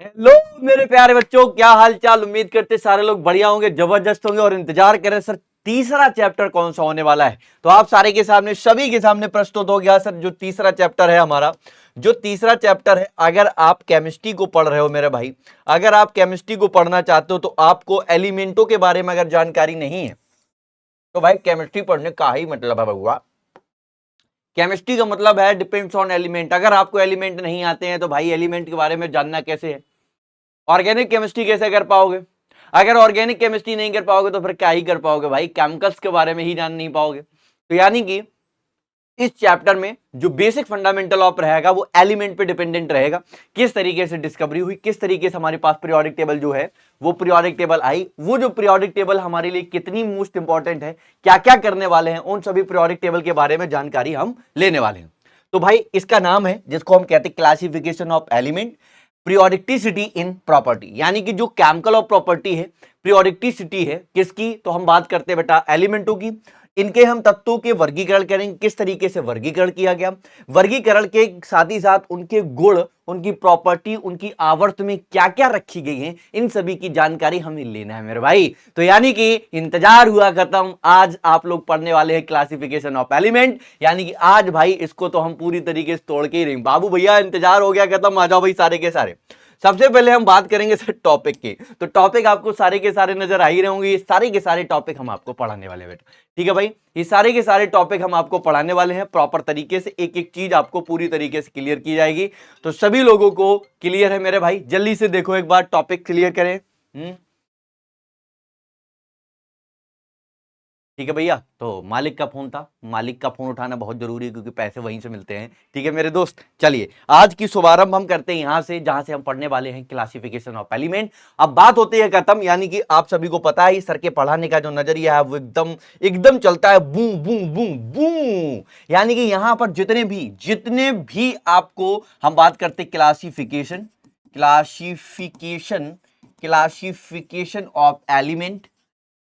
Hello मेरे प्यारे बच्चों, क्या हाल चाल। उम्मीद करते सारे लोग बढ़िया होंगे, जबरदस्त होंगे और इंतजार कर रहे हैं सर तीसरा चैप्टर कौन सा होने वाला है। तो आप सारे के सामने, सभी के सामने प्रस्तुत हो गया सर जो तीसरा चैप्टर है हमारा। जो तीसरा चैप्टर है, अगर आप केमिस्ट्री को पढ़ रहे हो मेरे भाई, अगर आप केमिस्ट्री को पढ़ना चाहते हो तो आपको एलिमेंटों के बारे में अगर जानकारी नहीं है तो भाई केमिस्ट्री पढ़ने का ही मतलब है बउआ। केमिस्ट्री का मतलब है डिपेंड्स ऑन एलिमेंट। अगर आपको एलिमेंट नहीं आते हैं तो भाई एलिमेंट के बारे में जानना कैसे है, ऑर्गेनिक केमिस्ट्री कैसे कर पाओगे। अगर ऑर्गेनिक केमिस्ट्री नहीं कर पाओगे तो फिर क्या ही कर पाओगे भाई, केमिकल्स के बारे में ही जान नहीं पाओगे। तो यानी कि इस चैप्टर में जो बेसिक फंडामेंटल ऑफ रहेगा वो एलिमेंट पे डिपेंडेंट रहेगा। किस तरीके से डिस्कवरी हुई, किस तरीके से हमारे पास पीरियोडिक टेबल जो है वो पीरियोडिक टेबल आई, वो जो पीरियोडिक टेबल हमारे लिए कितनी मोस्ट इंपॉर्टेंट है, क्या क्या करने वाले हैं, उन सभी पीरियोडिक टेबल के बारे में जानकारी हम लेने वाले हैं। तो भाई इसका नाम है जिसको हम कहते हैं classification of element, periodicity in property. यानी कि जो केमिकल ऑफ प्रॉपर्टी है, पीरियोडिकटिसिटी है किसकी, तो हम बात करते हैं बेटा एलिमेंटों की। इनके हम तत्वों के वर्गीकरण करेंगे, किस तरीके से वर्गीकरण किया गया, वर्गीकरण के साथ ही साथ उनके गुण, उनकी प्रॉपर्टी, उनकी आवर्त में क्या क्या रखी गई है, इन सभी की जानकारी हमें लेना है मेरे भाई। तो यानी कि इंतजार हुआ खत्म, आज आप लोग पढ़ने वाले हैं क्लासिफिकेशन ऑफ एलिमेंट। यानी कि आज भाई इसको तो हम पूरी तरीके से तोड़ के ही रहेंगे। बाबू भैया इंतजार हो गया खत्म, आ जाओ भाई सारे के सारे। सबसे पहले हम बात करेंगे सर टॉपिक की। तो टॉपिक आपको सारे के सारे नजर आ ही रहे होंगे, ये सारे के सारे टॉपिक हम आपको पढ़ाने वाले हैं बेटा। ठीक है भाई, ये सारे के सारे टॉपिक हम आपको पढ़ाने वाले हैं प्रॉपर तरीके से, एक एक चीज आपको पूरी तरीके से क्लियर की जाएगी। तो सभी लोगों को क्लियर है मेरे भाई, जल्दी से देखो एक बार टॉपिक क्लियर करें। ठीक है भैया, तो मालिक का फोन था, मालिक का फोन उठाना बहुत जरूरी है क्योंकि पैसे वहीं से मिलते हैं। ठीक है मेरे दोस्त, चलिए आज की शुभारंभ हम करते हैं यहां से जहां से हम पढ़ने वाले हैं क्लासिफिकेशन ऑफ एलिमेंट। अब बात होती है खत्म, यानी कि आप सभी को पता है सर के पढ़ाने का जो नजरिया है वो एकदम एकदम चलता है बू बू बू बू। यानी कि यहां पर जितने भी आपको हम बात करते classification classification classification of element,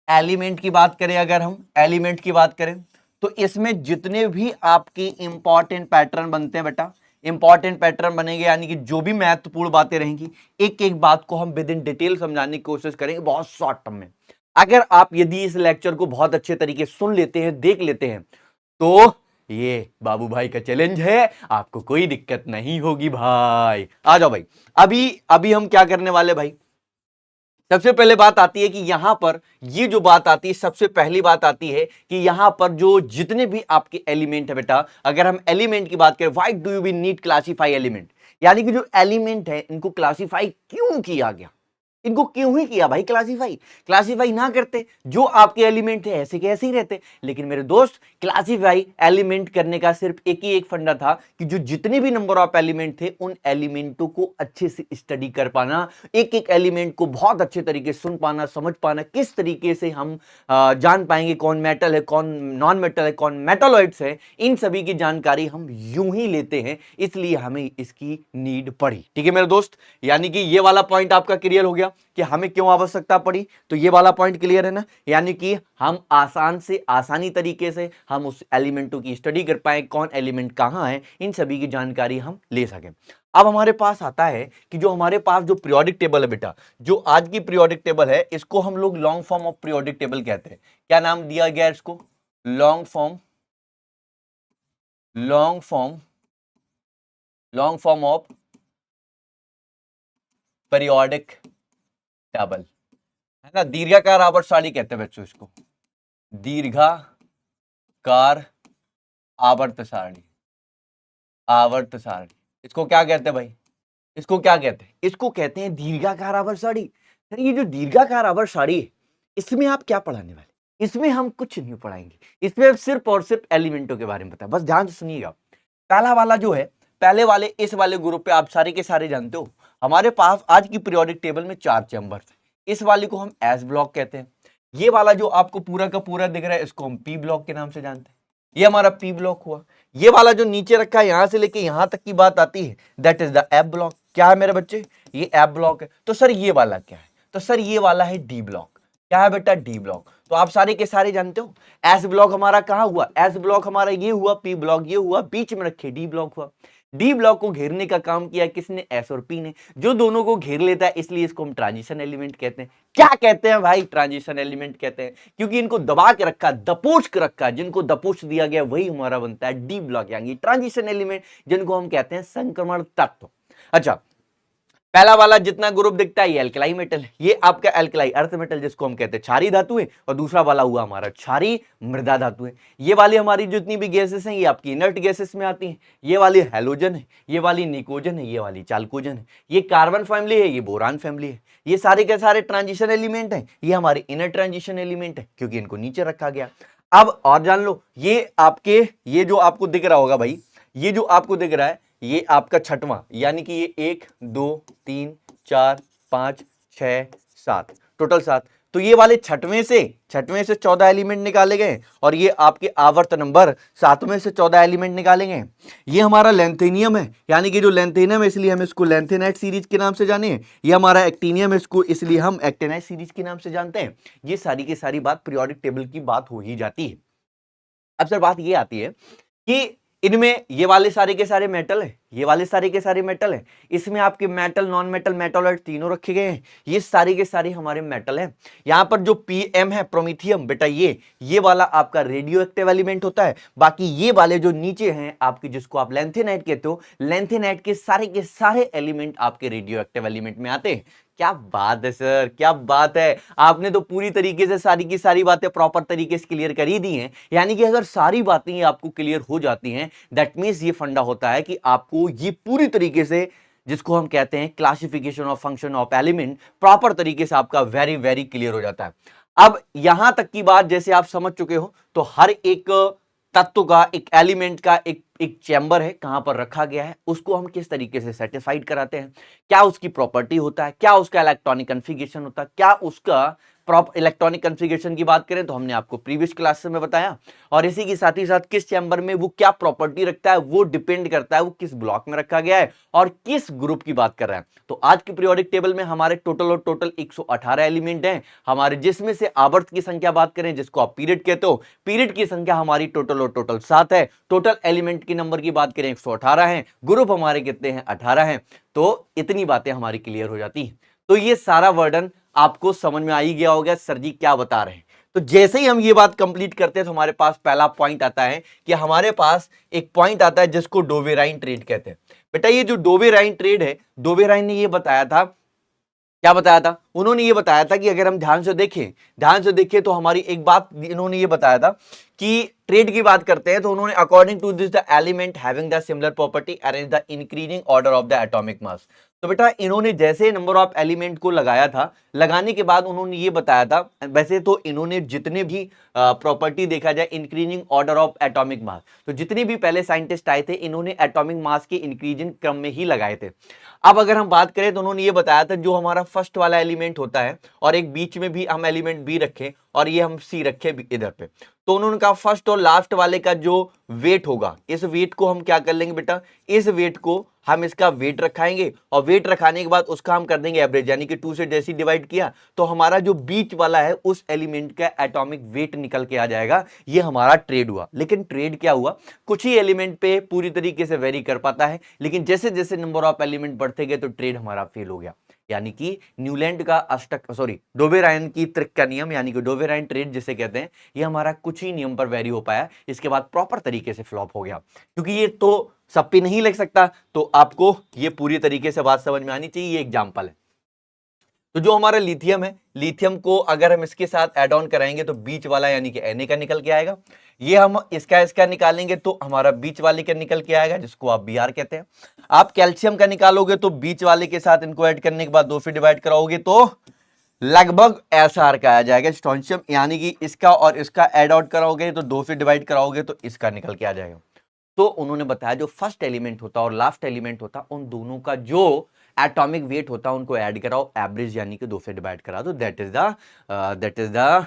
element की बात करें, अगर हम एलिमेंट की बात करें तो इसमें जितने भी आपके इंपॉर्टेंट पैटर्न बनते हैं बेटा, इंपॉर्टेंट पैटर्न बनेंगे, यानी कि जो भी महत्वपूर्ण बातें रहेंगी एक एक बात को हम विद इन डिटेल समझाने की कोशिश करेंगे बहुत शॉर्ट टर्म में। अगर आप यदि इस लेक्चर को बहुत अच्छे तरीके से सुन लेते हैं, देख लेते हैं, तो ये बाबू भाई का चैलेंज है, आपको कोई दिक्कत नहीं होगी भाई। आ जाओ भाई, अभी अभी हम क्या करने वाले भाई, सबसे पहले बात आती है कि यहां पर ये जो बात आती है, सबसे पहली बात आती है कि यहां पर जो जितने भी आपके एलिमेंट है बेटा, अगर हम एलिमेंट की बात करें, why do you we need classify element, यानी कि जो एलिमेंट है इनको क्लासीफाई क्यों किया गया, इनको क्यों ही किया भाई क्लासीफाई। क्लासीफाई ना करते, जो आपके एलिमेंट थे ऐसे के ऐसे ही रहते। लेकिन मेरे दोस्त, क्लासीफाई एलिमेंट करने का सिर्फ एक ही एक फंडा था कि जो जितने भी नंबर ऑफ एलिमेंट थे उन एलिमेंटों को अच्छे से स्टडी कर पाना, एक एक एलिमेंट को बहुत अच्छे तरीके से सुन पाना, समझ पाना, किस तरीके से हम जान पाएंगे कौन मेटल है, कौन नॉन मेटल है, कौन मेटलॉइड्स है, इन सभी की जानकारी हम यूं ही लेते हैं, इसलिए हमें इसकी नीड पड़ी। ठीक है मेरे दोस्त, यानी कि ये वाला पॉइंट आपका क्लियर हो गया कि हमें क्यों आवश्यकता पड़ी। तो ये वाला पॉइंट क्लियर है ना, यानी कि हम आसानी तरीके से हम उस एलिमेंटों की स्टडी कर पाए, कौन एलिमेंट कहां है, इन सभी की जानकारी हम ले सकें। अब हमारे पास आता है कि जो हमारे पास जो पीरियोडिक टेबल है बेटा, जो आज की पीरियोडिक टेबल है, इसको हम लोग long form of periodic table कहते हैं। क्या नाम दिया गया इसको, long form, long form, long form of periodic table, है ना। दीर्घाकार आवर्तसारणी कहते हैं बच्चों इसको, दीर्घाकार आवर्त सारणी, आवर्त सारणी, इसको क्या कहते हैं भाई, इसको क्या कहते हैं, इसको कहते हैं दीर्घाकार आवर्त सारणी। सर ये जो दीर्घाकार आवर्त सारणी है, इसमें आप क्या पढ़ाने वाले, इसमें हम कुछ नहीं पढ़ाएंगे, इसमें सिर्फ और सिर्फ एलिमेंटों के बारे में बताया। बस ध्यान से सुनिएगा, पहला वाला जो है, पहले वाले इस वाले ग्रुप पे आप सारे के सारे जानते हो, हमारे पास आज की पीरियोडिक टेबल में 4 चैम्बर्स हैं। इस वाले को हम एस ब्लॉक कहते हैं। ये वाला जो आपको पूरा का पूरा दिख रहा है, इसको हम पी ब्लॉक के नाम से जानते हैं। ये हमारा पी ब्लॉक हुआ। ये वाला जो नीचे रखा है, यहां से लेके यहां तक की बात आती है, that is the F block. क्या है मेरे बच्चे, ये एफ ब्लॉक है। तो सर ये वाला क्या है, तो सर ये वाला है डी ब्लॉक। क्या है बेटा, डी ब्लॉक। तो आप सारे के सारे जानते हो एस ब्लॉक हमारा कहां हुआ, एस ब्लॉक हमारा ये हुआ, पी ब्लॉक ये हुआ, बीच में रखे डी ब्लॉक हुआ। डी ब्लॉक को घेरने का काम किया किसने, एस और पी ने, जो दोनों को घेर लेता है, इसलिए इसको हम ट्रांजिशन एलिमेंट कहते हैं। क्या कहते हैं भाई, ट्रांजिशन एलिमेंट कहते हैं, क्योंकि इनको दबा के रखा, दपोच के रखा, जिनको दपोच दिया गया वही हमारा बनता है डी ब्लॉक यानी ट्रांजिशन एलिमेंट, जिनको हम कहते हैं संक्रमण तत्व। अच्छा, पहला वाला जितना ग्रुप दिखता है ये एल्कलाई मेटल है, ये आपका एल्कलाई अर्थ मेटल जिसको हम कहते हैं क्षारीय धातु है, और दूसरा वाला हुआ हमारा क्षारीय मृदा धातु है। ये वाली हमारी जितनी भी गैसेस हैं ये आपकी इनर्ट गैसेस में आती हैं। ये वाली हैलोजन है, ये वाली निकोजन है, ये वाली चाल्कोजन है, ये कार्बन फैमिली है, ये बोरान फैमिली है। ये सारे के सारे ट्रांजिशन एलिमेंट हैं, ये हमारे इनर ट्रांजिशन एलिमेंट है क्योंकि इनको नीचे रखा गया। अब और जान लो, ये आपके ये जो आपको दिख रहा होगा भाई, ये जो आपको दिख रहा है ये आपका छठवां, यानी कि ये 1 2 3 4 5 6 7, टोटल 7। तो ये वाले छठवें से 14 एलिमेंट निकाले गए, और ये आपके आवर्त नंबर 7वें से 14 एलिमेंट निकाले गए। ये हमारा लेंथेनियम है, यानी कि जो लेंथेनियम है इसलिए हम इसको लेंथेनाइट सीरीज के नाम से जाने हैं। ये हमारा एक्टिनियम है, इसको इसलिए हम एक्टिनाइट सीरीज के नाम से जानते हैं। ये सारी की सारी बात पीरियोडिक टेबल की बात हो ही जाती है। अब सर बात ये आती है कि इनमें ये वाले सारे के सारे मेटल है, ये वाले सारे के सारे मेटल है, इसमें आपके मेटल, नॉन मेटल, मेटालॉइड तीनों रखे गए हैं। ये सारे के सारे हमारे मेटल हैं। यहां पर जो पीएम है प्रोमीथियम, बेटा ये वाला आपका रेडियो एक्टिव एलिमेंट होता है। बाकी ये वाले जो नीचे हैं आपके, जिसको आप लेंथेनाइट कहते हो, लेंथेनाइट के सारे एलिमेंट आपके रेडियो एक्टिव एलिमेंट में आते हैं। क्या बात है सर, क्या बात है, आपने तो पूरी तरीके से सारी की सारी बातें प्रॉपर तरीके से क्लियर कर ही दी हैं। यानी कि अगर सारी बातें आपको क्लियर हो जाती हैं, दैट मींस ये फंडा होता है कि आपको ये पूरी तरीके से, जिसको हम कहते हैं classification of function of element, proper तरीके से आपका वेरी वेरी क्लियर हो जाता है। अब यहां तक की बात जैसे आप समझ चुके हो, तो हर एक तत्व का, एक एलिमेंट का एक चैम्बर है, कहां पर रखा गया है, उसको हम किस तरीके से सेटिस्फाइड कराते हैं, क्या उसकी प्रॉपर्टी होता है, क्या उसका इलेक्ट्रॉनिक कॉन्फ़िगरेशन होता है, क्या उसका इलेक्ट्रॉनिक कॉन्फ़िगरेशन की बात करें तो हमने आपको प्रीवियस क्लास में बताया, और इसी के साथ ही साथ किस चैम्बर में वो क्या प्रॉपर्टी रखता है वो डिपेंड करता है वो किस ब्लॉक में रखा गया है और किस ग्रुप की बात कर रहा है। तो आज की पीरियोडिक टेबल में हमारे टोटल 118 एलिमेंट हैं हमारे, जिसमें से आवर्त की संख्या बात करें जिसको आप पीरियड कहते हो, पीरियड की संख्या हमारी टोटल 7 है। टोटल एलिमेंट की नंबर की बात करें 118 है, ग्रुप हमारे कितने हैं, 18 हैं। तो इतनी बातें हमारी क्लियर हो जाती हैं। तो ये सारा वर्डन आपको समझ में आ ही गया होगा सर जी क्या बता रहे हैं। तो जैसे ही हम ये बात कंप्लीट करते हैं तो हमारे पास पहला पॉइंट आता है कि हमारे पास एक पॉइंट आता है जिसको डोवेराइन ट्रेड कहते हैं। बेटा ये जो डोवेराइन ट्रेड है, डोवेराइन ने ये बताया था, क्या बताया था, उन्होंने ये बताया था कि अगर हम ध्यान से देखें तो हमारी एक बात इन्होंने ये बताया था कि ट्रेड की बात करते हैं तो उन्होंने according to this the element having the similar property arrange the increasing order of the atomic mass. तो बेटा इन्होंने जैसे नंबर ऑफ एलिमेंट को लगाया था, लगाने के बाद उन्होंने ये बताया था, वैसे तो इन्होंने जितने भी प्रॉपर्टी देखा जाए increasing order of atomic mass, तो जितने भी पहले साइंटिस्ट आए थे इन्होंने एटॉमिक मास के इंक्रीजिंग क्रम में ही लगाए थे। अब अगर हम बात करें तो उन्होंने ये बताया था जो हमारा फर्स्ट वाला एलिमेंट होता है और एक बीच में भी हम एलिमेंट बी रखें और ये हम सी रखें इधर पे, तो उन्होंने कहा फर्स्ट और लास्ट वाले का जो वेट होगा, इस वेट को हम क्या कर लेंगे बेटा, इस वेट को हम इसका वेट रखाएंगे और वेट रखाने के बाद उसका हम कर देंगे एवरेज, यानी कि 2 से जैसे डिवाइड किया तो हमारा जो बीच वाला है उस एलिमेंट का एटॉमिक वेट निकल के आ जाएगा। ये हमारा ट्रेड हुआ। लेकिन ट्रेड क्या हुआ, कुछ ही एलिमेंट पे पूरी तरीके से वेरी कर पाता है, लेकिन जैसे जैसे नंबर ऑफ एलिमेंट बढ़ते गए तो ट्रेड हमारा फेल हो गया। यानी कि न्यूलैंड का डोवेराइन की त्रिक का नियम, यानी कि डोवेराइन ट्रेड जिसे कहते हैं, ये हमारा कुछ ही नियम पर वेरी हो पाया, इसके बाद प्रॉपर तरीके से फ्लॉप हो गया। क्योंकि ये तो सब पे नहीं लग सकता, तो आपको ये पूरी तरीके से बात समझ में आनी चाहिए। ये एग्जांपल है। तो जो हमारा लिथियम है, लिथियम को अगर हम इसके साथ ऐड ऑन कराएंगे तो बीच वाला यानी कि Na का निकल के आएगा। ये हम इसका निकालेंगे तो हमारा बीच वाले का निकल के आएगा जिसको आप Br कहते हैं। आप कैल्शियम का निकालोगे तो बीच वाले के साथ इनको ऐड करने के बाद 2 से डिवाइड कराओगे तो लगभग Sr का आ जाएगा स्ट्रोंशियम, यानी कि इसका और इसका ऐड आउट कराओगे तो 2 से डिवाइड कराओगे तो इसका निकल के आ जाएगा। तो उन्होंने बताया जो फर्स्ट एलिमेंट होता और लास्ट एलिमेंट होता उन दोनों का जो एटॉमिक वेट होता उनको ऐड कराओ, एवरेज यानी कि 2 से डिवाइड करा दो, that is the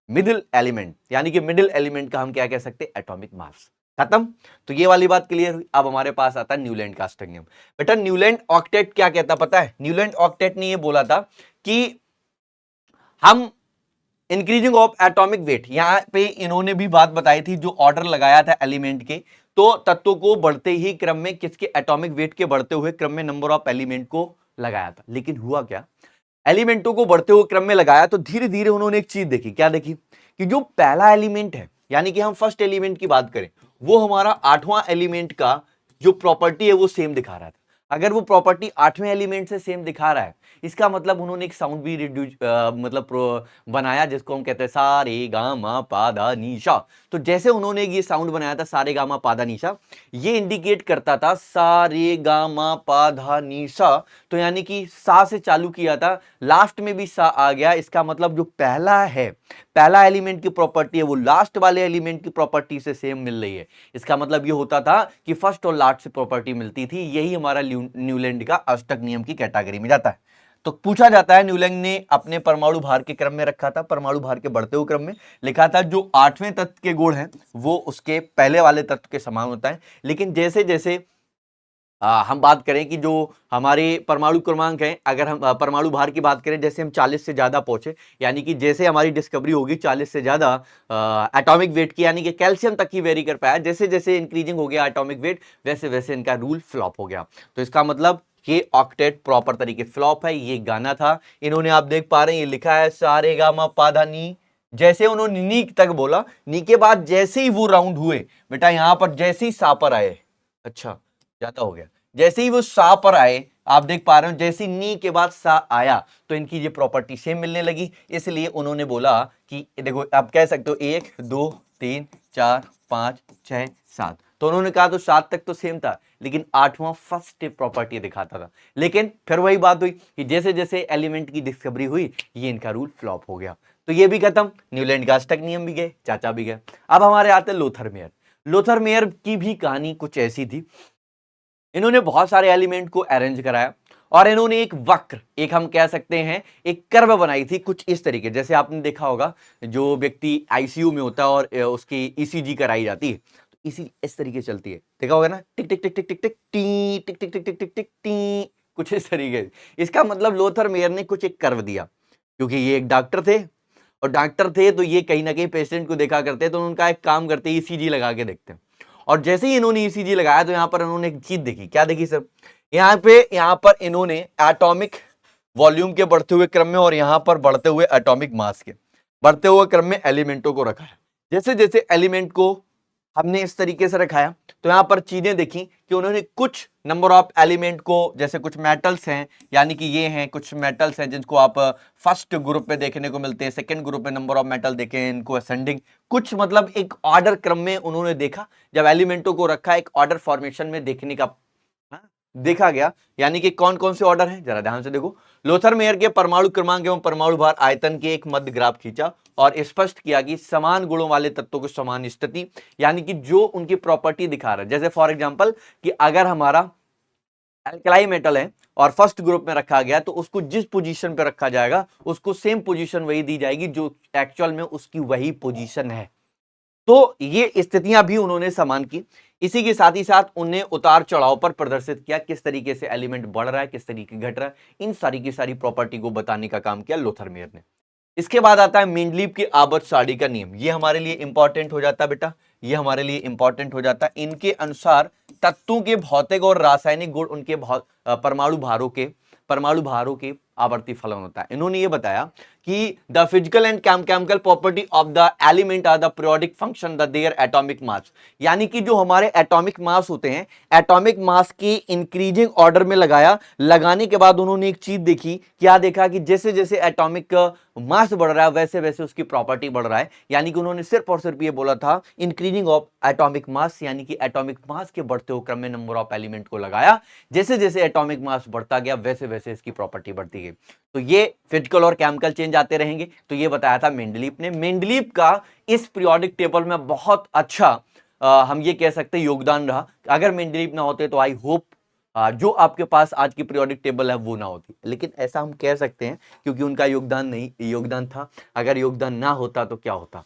middle element, यानी कि मिडिल एलिमेंट का हम क्या कह सकते हैं, एटॉमिक मास। खत्म। तो ये वाली बात क्लियर हुई। अब हमारे पास आता है न्यूलैंड का अष्टक। बेटा न्यूलैंड ऑक्टेट क्या कहता पता है, न्यूलैंड ऑक्टेट ने ये बोला था कि हम इंक्रीजिंग ऑफ एटॉमिक वेट, यहाँ पे इन्होंने भी बात बताई थी, जो ऑर्डर लगाया था एलिमेंट के, तो तत्वों को बढ़ते ही क्रम में, किसके, एटॉमिक वेट के बढ़ते हुए क्रम में नंबर ऑफ एलिमेंट को लगाया था। लेकिन हुआ क्या, एलिमेंटों को बढ़ते हुए क्रम में लगाया तो धीरे धीरे उन्होंने एक चीज देखी, क्या देखी, कि जो पहला एलिमेंट है, यानी कि हम फर्स्ट एलिमेंट की बात करें, वो हमारा आठवां एलिमेंट का जो प्रॉपर्टी है वो सेम दिखा रहा था। अगर वो प्रॉपर्टी आठवें एलिमेंट से सेम दिखा रहा है, इसका मतलब उन्होंने एक साउंड भी रिड्यूस बनाया, जिसको हम कहते हैं सा रे गा मा पा धा नी सा। तो जैसे उन्होंने ये साउंड बनाया था सा रे गा मा पा धा नी सा, ये इंडिकेट करता था सा रे गा मा पा धा नी सा, तो यानी कि सा से चालू किया था, लास्ट में भी सा आ गया, इसका मतलब जो पहला है, पहला एलिमेंट की प्रॉपर्टी है वो लास्ट वाले एलिमेंट की प्रॉपर्टी से सेम मिल रही है। इसका मतलब ये होता था कि फर्स्ट और लास्ट से प्रॉपर्टी मिलती थी, यही हमारा न्यूलैंड का अष्टक नियम की कैटेगरी में जाता है। तो पूछा जाता है, न्यूलैंड ने अपने परमाणु भार के क्रम में रखा था, परमाणु भार के बढ़ते हुए क्रम में लिखा था, जो आठवें तत्व के गुण हैं वो उसके पहले वाले तत्व के समान होता है। लेकिन जैसे जैसे हम बात करें कि जो हमारे परमाणु क्रमांक हैं, अगर हम परमाणु भार की बात करें, जैसे हम 40 से ज्यादा पहुंचे, यानी कि जैसे हमारी डिस्कवरी होगी 40 से ज्यादा एटॉमिक वेट की, यानी कि कैल्शियम तक ही वेरी कर पाया, जैसे जैसे इंक्रीजिंग हो गया एटॉमिक वेट, वैसे वैसे इनका रूल फ्लॉप हो गया। तो इसका मतलब ये ऑक्टेट प्रॉपर तरीके फ्लॉप है। ये गाना था, इन्होंने, आप देख पा रहे हैं, ये लिखा है सा रे गा मा पा धा नी, जैसे उन्होंने नी तक बोला, नी के बाद जैसे ही वो राउंड हुए बेटा, यहां पर जैसे ही सा पर आए, अच्छा ज्यादा हो गया, जैसे ही वो सा पर आए, आप देख पा रहे हो, जैसे ही नी के बाद सा आया तो इनकी ये प्रॉपर्टी सेम मिलने लगी। इसलिए उन्होंने बोला कि देखो, आप कह सकते हो 1 2 3 4 5 6 7, तो उन्होंने कहा तो 7 तक तो सेम था, लेकिन आठवां फर्स्ट प्रॉपर्टी दिखाता था। लेकिन फिर वही बात हुई कि जैसे जैसे एलिमेंट की डिस्कवरी हुई, ये इनका रूल फ्लॉप हो गया, तो ये भी खत्म, न्यूलैंड का अष्टक नियम भी गए, चाचा भी गए। अब हमारे आते हैं लोथर मेयर। लोथर मेयर की भी कहानी कुछ ऐसी थी, इन्होंने बहुत सारे एलिमेंट को अरेंज कराया और इन्होंने एक वक्र, एक हम कह सकते हैं एक कर्व बनाई थी कुछ इस तरीके, जैसे आपने देखा होगा जो व्यक्ति आईसीयू में होता है और उसकी ईसीजी कराई जाती है, तो इसी इस तरीके चलती है, देखा होगा ना, टिक टिक टिक टिक टिक टिक टी टिक टिक टिक टिक टिक टिक टी, कुछ इस तरीके से। इसका मतलब लोथर मेयर ने कुछ एक कर्व दिया, क्योंकि ये एक डॉक्टर थे, और डॉक्टर थे तो ये कहीं ना कहीं पेशेंट को देखा करते, तो उनका एक काम करते ईसीजी लगा के देखते हैं। और जैसे ही इन्होंने ईसीजी लगाया तो यहां पर इन्होंने एक चीज देखी, क्या देखी सर, यहां पर इन्होंने एटॉमिक वॉल्यूम के बढ़ते हुए क्रम में और यहां पर बढ़ते हुए एटॉमिक मास के बढ़ते हुए क्रम में एलिमेंटों को रखा है। जैसे जैसे एलिमेंट को हमने इस तरीके से रखाया, तो यहां पर चीजें देखी कि उन्होंने कुछ नंबर ऑफ एलिमेंट को, जैसे कुछ मेटल्स हैं, यानी कि ये हैं कुछ मेटल्स हैं जिनको आप फर्स्ट ग्रुप में देखने को मिलते हैं, सेकंड ग्रुप में नंबर ऑफ मेटल देखें, इनको असेंडिंग, कुछ मतलब एक ऑर्डर क्रम में उन्होंने देखा, जब एलिमेंटों को रखा एक ऑर्डर फॉर्मेशन में देखने का देखा गया। यानी कि कौन कौन से ऑर्डर हैं, जरा ध्यान से देखो। लोथर मेयर के परमाणु क्रमांक एवं परमाणु भार आयतन के एक मध्य ग्राफ खींचा और स्पष्ट किया कि समान गुणों वाले तत्वों को समान स्थिति, यानी कि जो उनकी प्रॉपर्टी दिखा रहा है, जैसे फॉर एग्जांपल कि अगर हमारा एल्कलाई मेटल है और फर्स्ट ग्रुप में रखा गया, तो उसको जिस पोजीशन पे रखा जाएगा उसको सेम पोजीशन वही दी जाएगी जो एक्चुअल में उसकी वही पोजीशन है। तो ये स्थितियां भी उन्होंने समान की। इसी के साथ ही साथ उन्हें उतार चढ़ाव पर प्रदर्शित किया, किस तरीके से एलिमेंट बढ़ रहा है, किस तरीके घट रहा है, इन सारी की सारी प्रॉपर्टी को बताने का काम किया लोथर मेयर ने। इसके बाद आता है मेंडलीव की आवर्त सारणी का नियम। ये हमारे लिए इंपॉर्टेंट हो जाता है बेटा, ये हमारे लिए इंपॉर्टेंट हो जाता है। इनके अनुसार तत्वों के भौतिक और रासायनिक गुण उनके परमाणु भारों के आवर्ती फलन होता है। इन्होंने ये बताया कि the physical and chemical property of the element are the periodic function the their atomic mass, यानी कि जो हमारे एटॉमिक मास होते हैं, एटॉमिक मास की इंक्रीजिंग ऑर्डर में लगाया, लगाने के बाद उन्होंने एक चीज देखी, क्या देखा कि जैसे जैसे एटॉमिक मास बढ़ रहा है वैसे वैसे उसकी प्रॉपर्टी बढ़ रहा है। यानी कि उन्होंने सिर्फ और सिर्फ ये बोला था इंक्रीजिंग ऑफ एटॉमिक मास, यानी कि एटॉमिक मास के बढ़ते हुए क्रम में नंबर ऑफ एलिमेंट को लगाया, जैसे जैसे एटॉमिक मास बढ़ता गया वैसे वैसे इसकी प्रॉपर्टी बढ़ती गई। तो ये फिजिकल और केमिकल चेंज आते रहेंगे। तो ये बताया था मेंडलीव ने। मेंडलीव का इस पीरियोडिक टेबल में बहुत अच्छा हम ये कह सकते हैं योगदान रहा। अगर मेंडलीव ना होते तो आई होप जो आपके पास आज की पीरियोडिक टेबल है वो ना होती, लेकिन ऐसा हम कह सकते हैं क्योंकि उनका योगदान था। अगर योगदान ना होता तो क्या होता,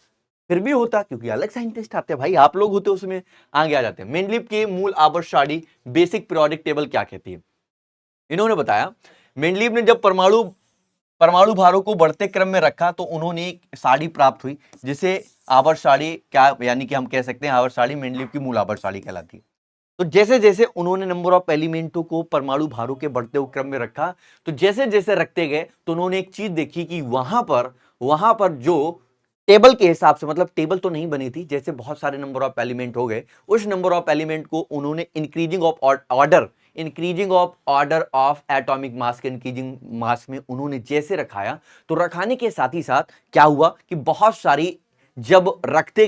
फिर भी होता, क्योंकि अलग साइंटिस्ट आते हैं भाई, आप लोग होते उसमें आगे आ जाते हैं। मेंडलीव की मूल आवर्त सारणी बेसिक पीरियोडिक टेबल क्या कहती है, इन्होंने बताया मेंडलीव ने जब परमाणु परमाणु भारों को बढ़ते क्रम में रखा तो उन्होंने एक सारणी प्राप्त हुई जिसे आवर्त सारणी, क्या यानी कि हम कह सकते हैं आवर्त सारणी मेंडलीव की मूल आवर्त सारणी कहलाती है। तो जैसे जैसे उन्होंने नंबर ऑफ एलिमेंटों को परमाणु भारों के बढ़ते हुए क्रम में रखा, तो जैसे जैसे रखते गए तो उन्होंने एक चीज देखी कि वहां पर जो टेबल के हिसाब से, मतलब टेबल तो नहीं बनी थी, जैसे बहुत सारे नंबर ऑफ एलिमेंट हो गए, उस नंबर ऑफ एलिमेंट को उन्होंने increasing of order of atomic mass के इंक्रीजिंग मास में उन्होंने जैसे रखाया, तो रखाने के साथ ही साथ क्या हुआ कि बहुत सारी, जब रखते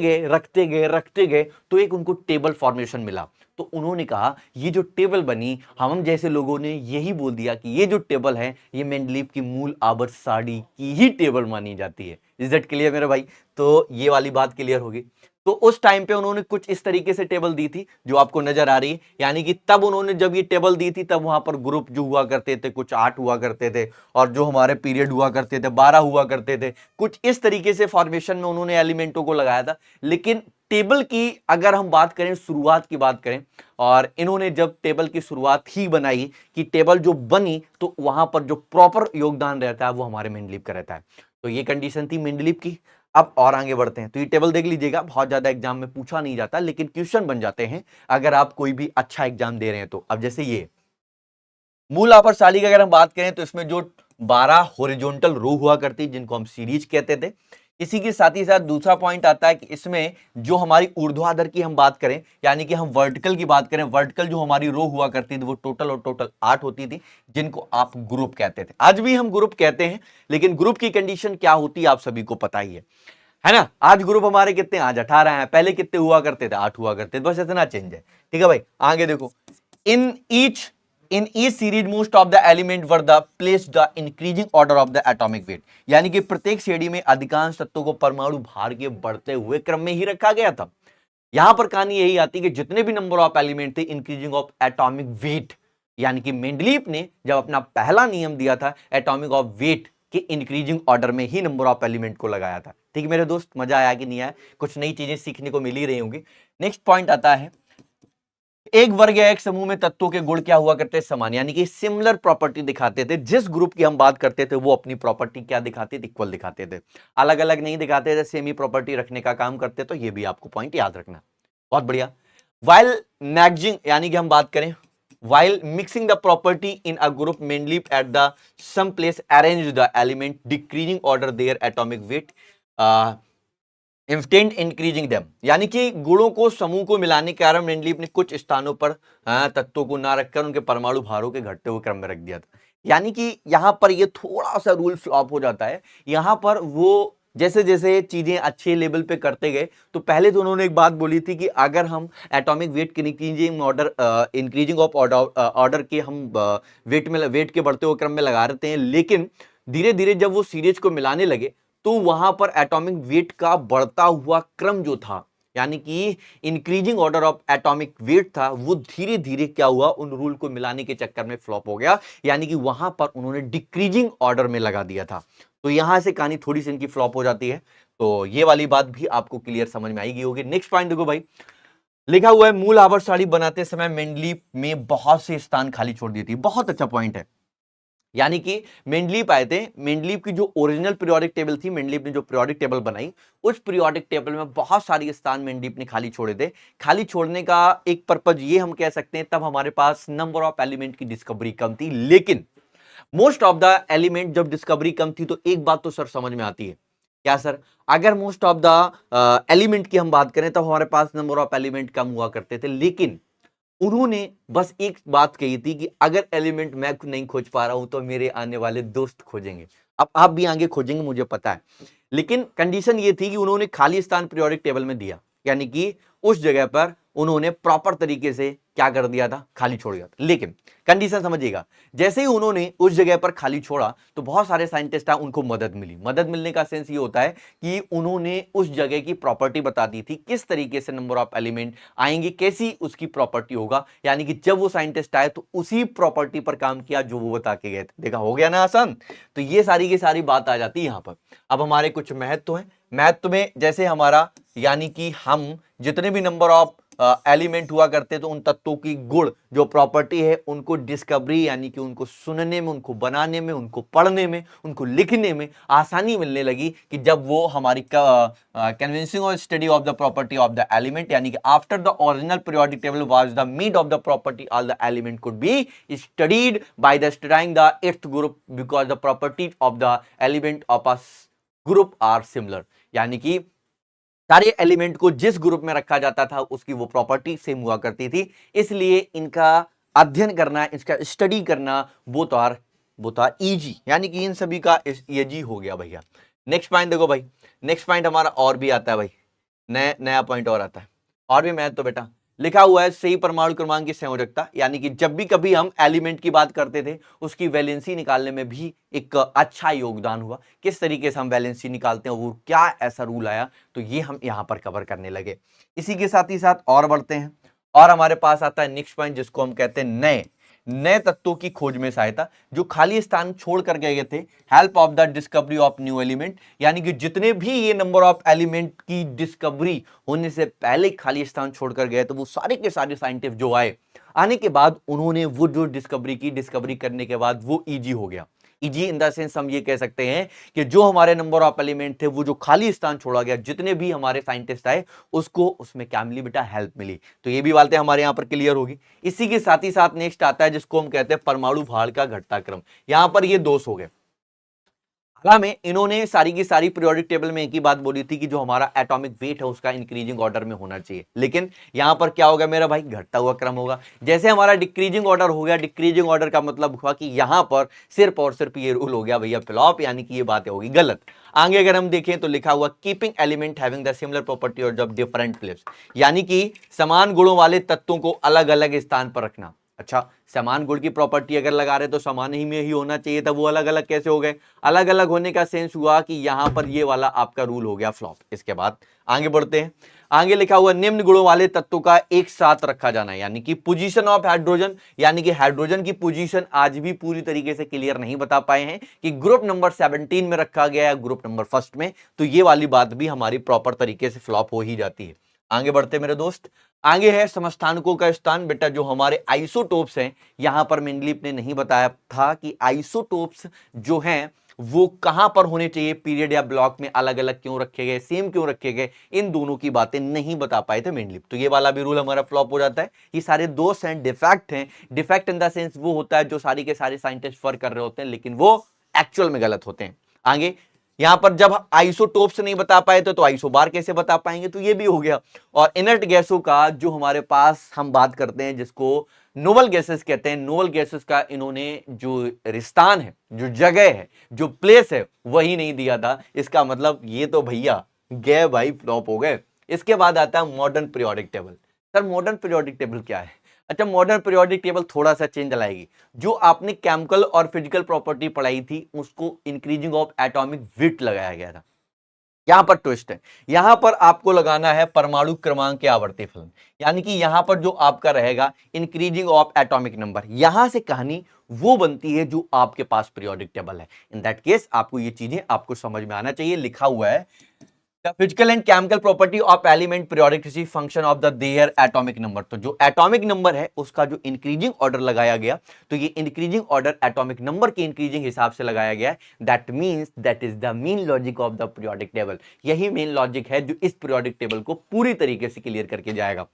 गए तो एक उनको टेबल फॉर्मेशन मिला। तो उन्होंने कहा ये जो टेबल बनी, हम जैसे लोगों ने यही बोल दिया कि ये जो टेबल है ये मेंडलीव की मूल आवर्त सारणी की ही टेबल मानी जाती है। इज दैट क्लियर मेरे भाई? तो ये वाली बात क्लियर होगी। तो उस टाइम पे उन्होंने कुछ इस तरीके से टेबल दी थी जो आपको नजर आ रही है, यानी कि तब उन्होंने जब ये टेबल दी थी तब वहां पर ग्रुप जो हुआ करते थे कुछ 8 हुआ करते थे, और जो हमारे पीरियड हुआ करते थे 12 हुआ करते थे। कुछ इस तरीके से फॉर्मेशन में उन्होंने एलिमेंटों को लगाया था। लेकिन टेबल की अगर हम बात करें, शुरुआत की बात करें, और इन्होंने जब टेबल की शुरुआत ही बनाई कि टेबल जो बनी, तो वहां पर जो प्रॉपर योगदान रहता है वो हमारे मेंडलीव का रहता है। तो ये कंडीशन थी मेंडलीव की। अब और आगे बढ़ते हैं, तो ये टेबल देख लीजिएगा, बहुत ज्यादा एग्जाम में पूछा नहीं जाता लेकिन क्वेश्चन बन जाते हैं अगर आप कोई भी अच्छा एग्जाम दे रहे हैं तो। अब जैसे ये मूल आवर्त सारणी की अगर हम बात करें तो इसमें जो 12 हॉरिजॉन्टल रो हुआ करती जिनको हम सीरीज कहते थे। इसी के साथ ही साथ दूसरा पॉइंट आता है कि इसमें जो हमारी ऊर्ध्वाधर की हम बात करें, यानी कि हम वर्टिकल की बात करें, वर्टिकल जो हमारी रो हुआ करती थी वो टोटल 8 होती थी, जिनको आप ग्रुप कहते थे। आज भी हम ग्रुप कहते हैं, लेकिन ग्रुप की कंडीशन क्या होती है आप सभी को पता ही है ना? आज ग्रुप हमारे कितने, आज 18 हैं, पहले कितने हुआ करते थे, 8 हुआ करते थे, बस इतना चेंज है। ठीक है भाई, आगे देखो। In each in each series most of the element were the placed the increasing order of the atomic weight, यानी कि प्रत्येक श्रेणी में अधिकांश तत्वों को परमाणु भार के बढ़ते हुए क्रम में ही रखा गया था। यहां पर कहानी यही आती कि जितने भी नंबर ऑफ एलिमेंट थे इंक्रीजिंग ऑफ एटॉमिक वेट, यानी कि मेंडलीव ने जब अपना पहला नियम दिया था एटॉमिक ऑफ वेट के इंक्रीजिंग ऑर्डर में ही नंबर ऑफ एलिमेंट को लगाया था। ठीक है मेरे दोस्त, मजा आया कि नहीं आया? कुछ नई चीजें सीखने को मिल ही रही होंगी। नेक्स्ट पॉइंट आता है, एक वर्ग या एक समूह में तत्वों के गुण क्या हुआ करते हैं, समान, यानी कि सिमिलर प्रॉपर्टी दिखाते थे। जिस ग्रुप की हम बात करते थे वो अपनी प्रॉपर्टी क्या दिखाते थे, इक्वल दिखाते थे, अलग अलग नहीं दिखाते थे, सेमी प्रॉपर्टी रखने का काम करते। तो ये भी आपको पॉइंट याद रखना। बहुत बढ़िया। वाइल मैगजिंग, यानी कि हम बात करें while mixing the property in a group mainly at the some place arrange the element decreasing order their atomic weight instant increasing them, यानी कि गुणों को समूह को मिलाने के कारण मेंडलीव ने कुछ स्थानों पर तत्वों को ना रखकर उनके परमाणु भारों के घटते हुए क्रम में रख दिया था। यानी कि यहां पर ये थोड़ा सा रूल फ्लॉप हो जाता है। यहां पर वो जैसे जैसे चीजें अच्छे लेवल पे करते गए, तो पहले तो उन्होंने एक बात बोली थी कि अगर हम एटॉमिक वेट के इंक्रीजिंग ऑफ ऑर्डर के हम वेट के बढ़ते हुए क्रम में लगा रहते हैं, लेकिन धीरे धीरे जब वो सीरीज को मिलाने लगे तो वहां पर एटॉमिक वेट का बढ़ता हुआ क्रम जो था, यानी कि increasing order of atomic weight था, वो धीरे धीरे क्या हुआ, उन रूल को मिलाने के चक्कर में फ्लॉप हो गया, यानी कि वहां पर उन्होंने डिक्रीजिंग ऑर्डर में लगा दिया था। तो यहां से कहानी थोड़ी सी इनकी फ्लॉप हो जाती है। तो ये वाली बात भी आपको क्लियर समझ में आएगी होगी। नेक्स्ट पॉइंट देखो भाई, लिखा हुआ है मूल आवर्त सारणी बनाते समय मेंडलीव में बहुत से स्थान खाली छोड़ दिए थे। बहुत अच्छा पॉइंट है। यानी कि मेंडलीव आए थे, मेंडलीव की जो ओरिजिनल पीरियोडिक टेबल थी, मेंडलीव ने जो पीरियोडिक टेबल बनाई, उस पीरियोडिक टेबल में बहुत सारे स्थान मेंडलीव ने खाली छोड़े थे। खाली छोड़ने का एक पर्पज ये हम कह सकते हैं, तब हमारे पास नंबर ऑफ एलिमेंट की डिस्कवरी कम थी। लेकिन मोस्ट ऑफ द एलिमेंट जब डिस्कवरी कम थी तो एक बात तो सर समझ में आती है, क्या सर? अगर मोस्ट ऑफ द एलिमेंट की हम बात करें तब हमारे पास नंबर ऑफ एलिमेंट कम हुआ करते थे, लेकिन उन्होंने बस एक बात कही थी कि अगर एलिमेंट मैं नहीं खोज पा रहा हूं तो मेरे आने वाले दोस्त खोजेंगे। अब आप भी आगे खोजेंगे मुझे पता है, लेकिन कंडीशन ये थी कि उन्होंने खाली स्थान पीरियोडिक टेबल में दिया, यानी कि उस जगह पर उन्होंने प्रॉपर तरीके से क्या कर दिया था, खाली छोड़ दिया था। लेकिन कंडीशन समझिएगा, जैसे ही उन्होंने उस जगह पर खाली छोड़ा तो बहुत सारे साइंटिस्ट हैं उनको मदद मिली। मदद मिलने का सेंस ये होता है कि उन्होंने उस जगह की प्रॉपर्टी बता दी थी, किस तरीके से नंबर ऑफ एलिमेंट आएंगे, कैसी उसकी प्रॉपर्टी होगा, यानी कि जब वो साइंटिस्ट आए तो उसी प्रॉपर्टी पर काम किया जो वो बता के गए थे। देखा, हो गया ना आसान? तो ये सारी की सारी बात आ जाती है यहां पर। अब हमारे कुछ महत्व हैं मैथ में जैसे हमारा यानी कि हम जितने भी नंबर ऑफ एलिमेंट हुआ करते तो उन तत्वों की गुण जो प्रॉपर्टी है उनको डिस्कवरी यानी कि उनको सुनने में, उनको बनाने में, उनको पढ़ने में, उनको लिखने में आसानी मिलने लगी कि जब वो हमारी कन्विंसिंग और study of the property of the element यानी कि after the original periodic table was the meet of the property all the element could be studied by the studying the eighth group because the property of the element of a group are similar, यानी कि सारे element को जिस group में रखा जाता था उसकी वो प्रॉपर्टी सेम हुआ करती थी, इसलिए इनका अध्ययन करना, इसका स्टडी करना वो था इजी, यानी कि इन सभी का ये जी हो गया भैया। नेक्स्ट पॉइंट देखो भाई, नेक्स्ट पॉइंट हमारा और भी आता है भाई, नया पॉइंट और आता है, और भी मैथ तो बेटा लिखा हुआ है सही परमाणु क्रमांक की संयोजकता, यानी कि जब भी कभी हम एलिमेंट की बात करते थे उसकी वैलेंसी निकालने में भी एक अच्छा योगदान हुआ। किस तरीके से हम वैलेंसी निकालते हैं, वो क्या ऐसा रूल आया, तो ये हम यहां पर कवर करने लगे। इसी के साथ ही साथ और बढ़ते हैं, और हमारे पास आता है नेक्स्ट पॉइंट जिसको हम कहते हैं नए तत्वों की खोज में सहायता, जो खाली स्थान छोड़ कर गए थे, help of the discovery of new element, यानी कि जितने भी ये नंबर ऑफ एलिमेंट की डिस्कवरी होने से पहले खाली स्थान छोड़कर गए तो वो सारे के सारे साइंटिस्ट जो आने के बाद उन्होंने वो जो डिस्कवरी करने के बाद वो इजी हो गया। इजी इन द सेंस हम ये कह सकते हैं कि जो हमारे नंबर ऑफ एलिमेंट थे वो जो खाली स्थान छोड़ा गया, जितने भी हमारे साइंटिस्ट आए उसको उसमें क्या मिली बेटा, हेल्प मिली। तो ये भी बातें हमारे यहां पर क्लियर होगी। इसी के साथ ही साथ नेक्स्ट आता है जिसको हम कहते हैं परमाणु भार का घटता क्रम। यहां पर ये दोष हो गए, में इन्होंने सारी की सारी पीरियोडिक टेबल में एक ही बात बोली थी कि जो हमारा एटॉमिक वेट है उसका इंक्रीजिंग ऑर्डर में होना चाहिए, लेकिन यहां पर क्या होगा मेरा भाई, घटता हुआ क्रम होगा। जैसे हमारा डिक्रीजिंग ऑर्डर हो गया, डिक्रीजिंग ऑर्डर का मतलब हुआ कि यहां पर सिर्फ और सिर्फ ये रूल हो गया भैया फ्लॉप, यानी कि ये बातें होगी गलत। आगे अगर हम देखें तो लिखा हुआ keeping element having the similar property और जब डिफरेंट प्लेस, यानी कि समान गुणों वाले तत्वों को अलग अलग स्थान पर रखना। अच्छा, समान गुण की प्रॉपर्टी अगर लगा रहे तो समान ही में ही होना चाहिए था, वो अलग अलग कैसे हो गए? अलग अलग होने का सेंस हुआ कि यहां पर ये वाला आपका रूल हो गया फ्लॉप। इसके बाद आगे बढ़ते हैं, आगे लिखा हुआ निम्न गुणों वाले तत्वों का एक साथ रखा जाना, यानी कि पोजीशन ऑफ हाइड्रोजन, यानी कि हाइड्रोजन की पोजीशन आज भी पूरी तरीके से क्लियर नहीं बता पाए हैं कि ग्रुप नंबर 17 में रखा गया है ग्रुप नंबर फर्स्ट में, तो ये वाली बात भी हमारी प्रॉपर तरीके से फ्लॉप हो ही जाती है। आगे बढ़ते मेरे दोस्त, आगे है समस्थानिकों का स्थान। बेटा जो हमारे आइसोटोप्स हैं, यहां पर मेनली ने नहीं बताया था कि आइसोटोप्स जो हैं वो कहां पर होने चाहिए, पीरियड या ब्लॉक में अलग अलग क्यों रखे गए, सेम क्यों रखे गए, इन दोनों की बातें नहीं बता पाए थे मेनली, तो ये वाला भी रूल हमारा फ्लॉप हो जाता है। ये सारे दोष हैं, डिफेक्ट हैं। डिफेक्ट इन द सेंस वो होता है जो सारी के सारे साइंटिस्ट फर्क कर रहे होते हैं लेकिन वो एक्चुअल में गलत होते हैं। आगे यहां पर जब आइसोटोप्स नहीं बता पाए थे तो आइसोबार कैसे बता पाएंगे, तो ये भी हो गया। और इनर्ट गैसों का जो हमारे पास हम बात करते हैं जिसको नोबल गैसेस कहते हैं, नोबल गैसेस का इन्होंने जो स्थान है, जो जगह है, जो प्लेस है वही नहीं दिया था। इसका मतलब ये तो भैया गए भाई, फ्लॉप हो गए। इसके बाद आता है modern periodic table. Sir modern periodic table क्या है? अच्छा, मॉडर्न पीरियोडिक टेबल थोड़ा सा चेंज लाएगी। जो आपने केमिकल और फिजिकल प्रॉपर्टी पढ़ाई थी उसको इंक्रीजिंग ऑफ एटॉमिक वेट लगाया गया था। यहां पर ट्विस्ट है, यहां पर आपको लगाना है परमाणु क्रमांक के आवर्ती फलन, यानी कि यहां पर जो आपका रहेगा इंक्रीजिंग ऑफ एटॉमिक नंबर, यहां से कहानी वो बनती है जो आपके पास पीरियोडिक टेबल है। इन दैट केस आपको ये चीजें आपको समझ में आना चाहिए। लिखा हुआ है The physical and chemical property of element periodicity function of the their atomic number। तो जो एटॉमिक नंबर है उसका जो इंक्रीजिंग ऑर्डर लगाया गया, तो ये इंक्रीजिंग ऑर्डर एटॉमिक नंबर के इंक्रीजिंग हिसाब से लगाया गया है। That means that is the main logic of the periodic table. यही मेन लॉजिक है जो इस पीरियोडिक टेबल को पूरी तरीके से क्लियर करके जाएगा।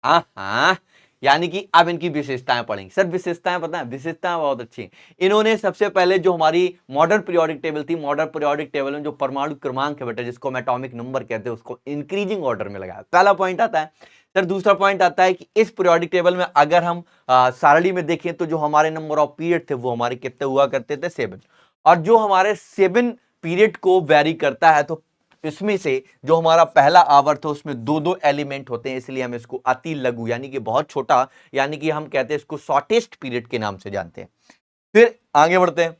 हाँ, यानी कि अब इनकी विशेषताएं पढ़ेंगे। सर विशेषताएं पता है? विशेषताएं बहुत अच्छी। इन्होंने सबसे पहले जो हमारी मॉडर्न पीरियोडिक टेबल थी, मॉडर्न पीरियोडिक टेबल में जो परमाणु क्रमांक है बेटा, जिसको हम एटॉमिक नंबर कहते हैं, उसको इंक्रीजिंग ऑर्डर में लगाया। पहला पॉइंट आता है। सर दूसरा पॉइंट आता है कि इस पीरियोडिक टेबल में अगर हम सारणी में देखें तो जो हमारे नंबर ऑफ पीरियड थे वो हमारे कितने हुआ करते थे? 7। और जो हमारे 7 पीरियड को वेरी करता है, तो इसमें से जो हमारा पहला आवर्त है उसमें दो दो एलिमेंट होते हैं, इसलिए हम इसको अति लघु यानी कि बहुत छोटा, यानी कि हम कहते हैं इसको शॉर्टेस्ट पीरियड के नाम से जानते हैं। फिर आगे बढ़ते हैं,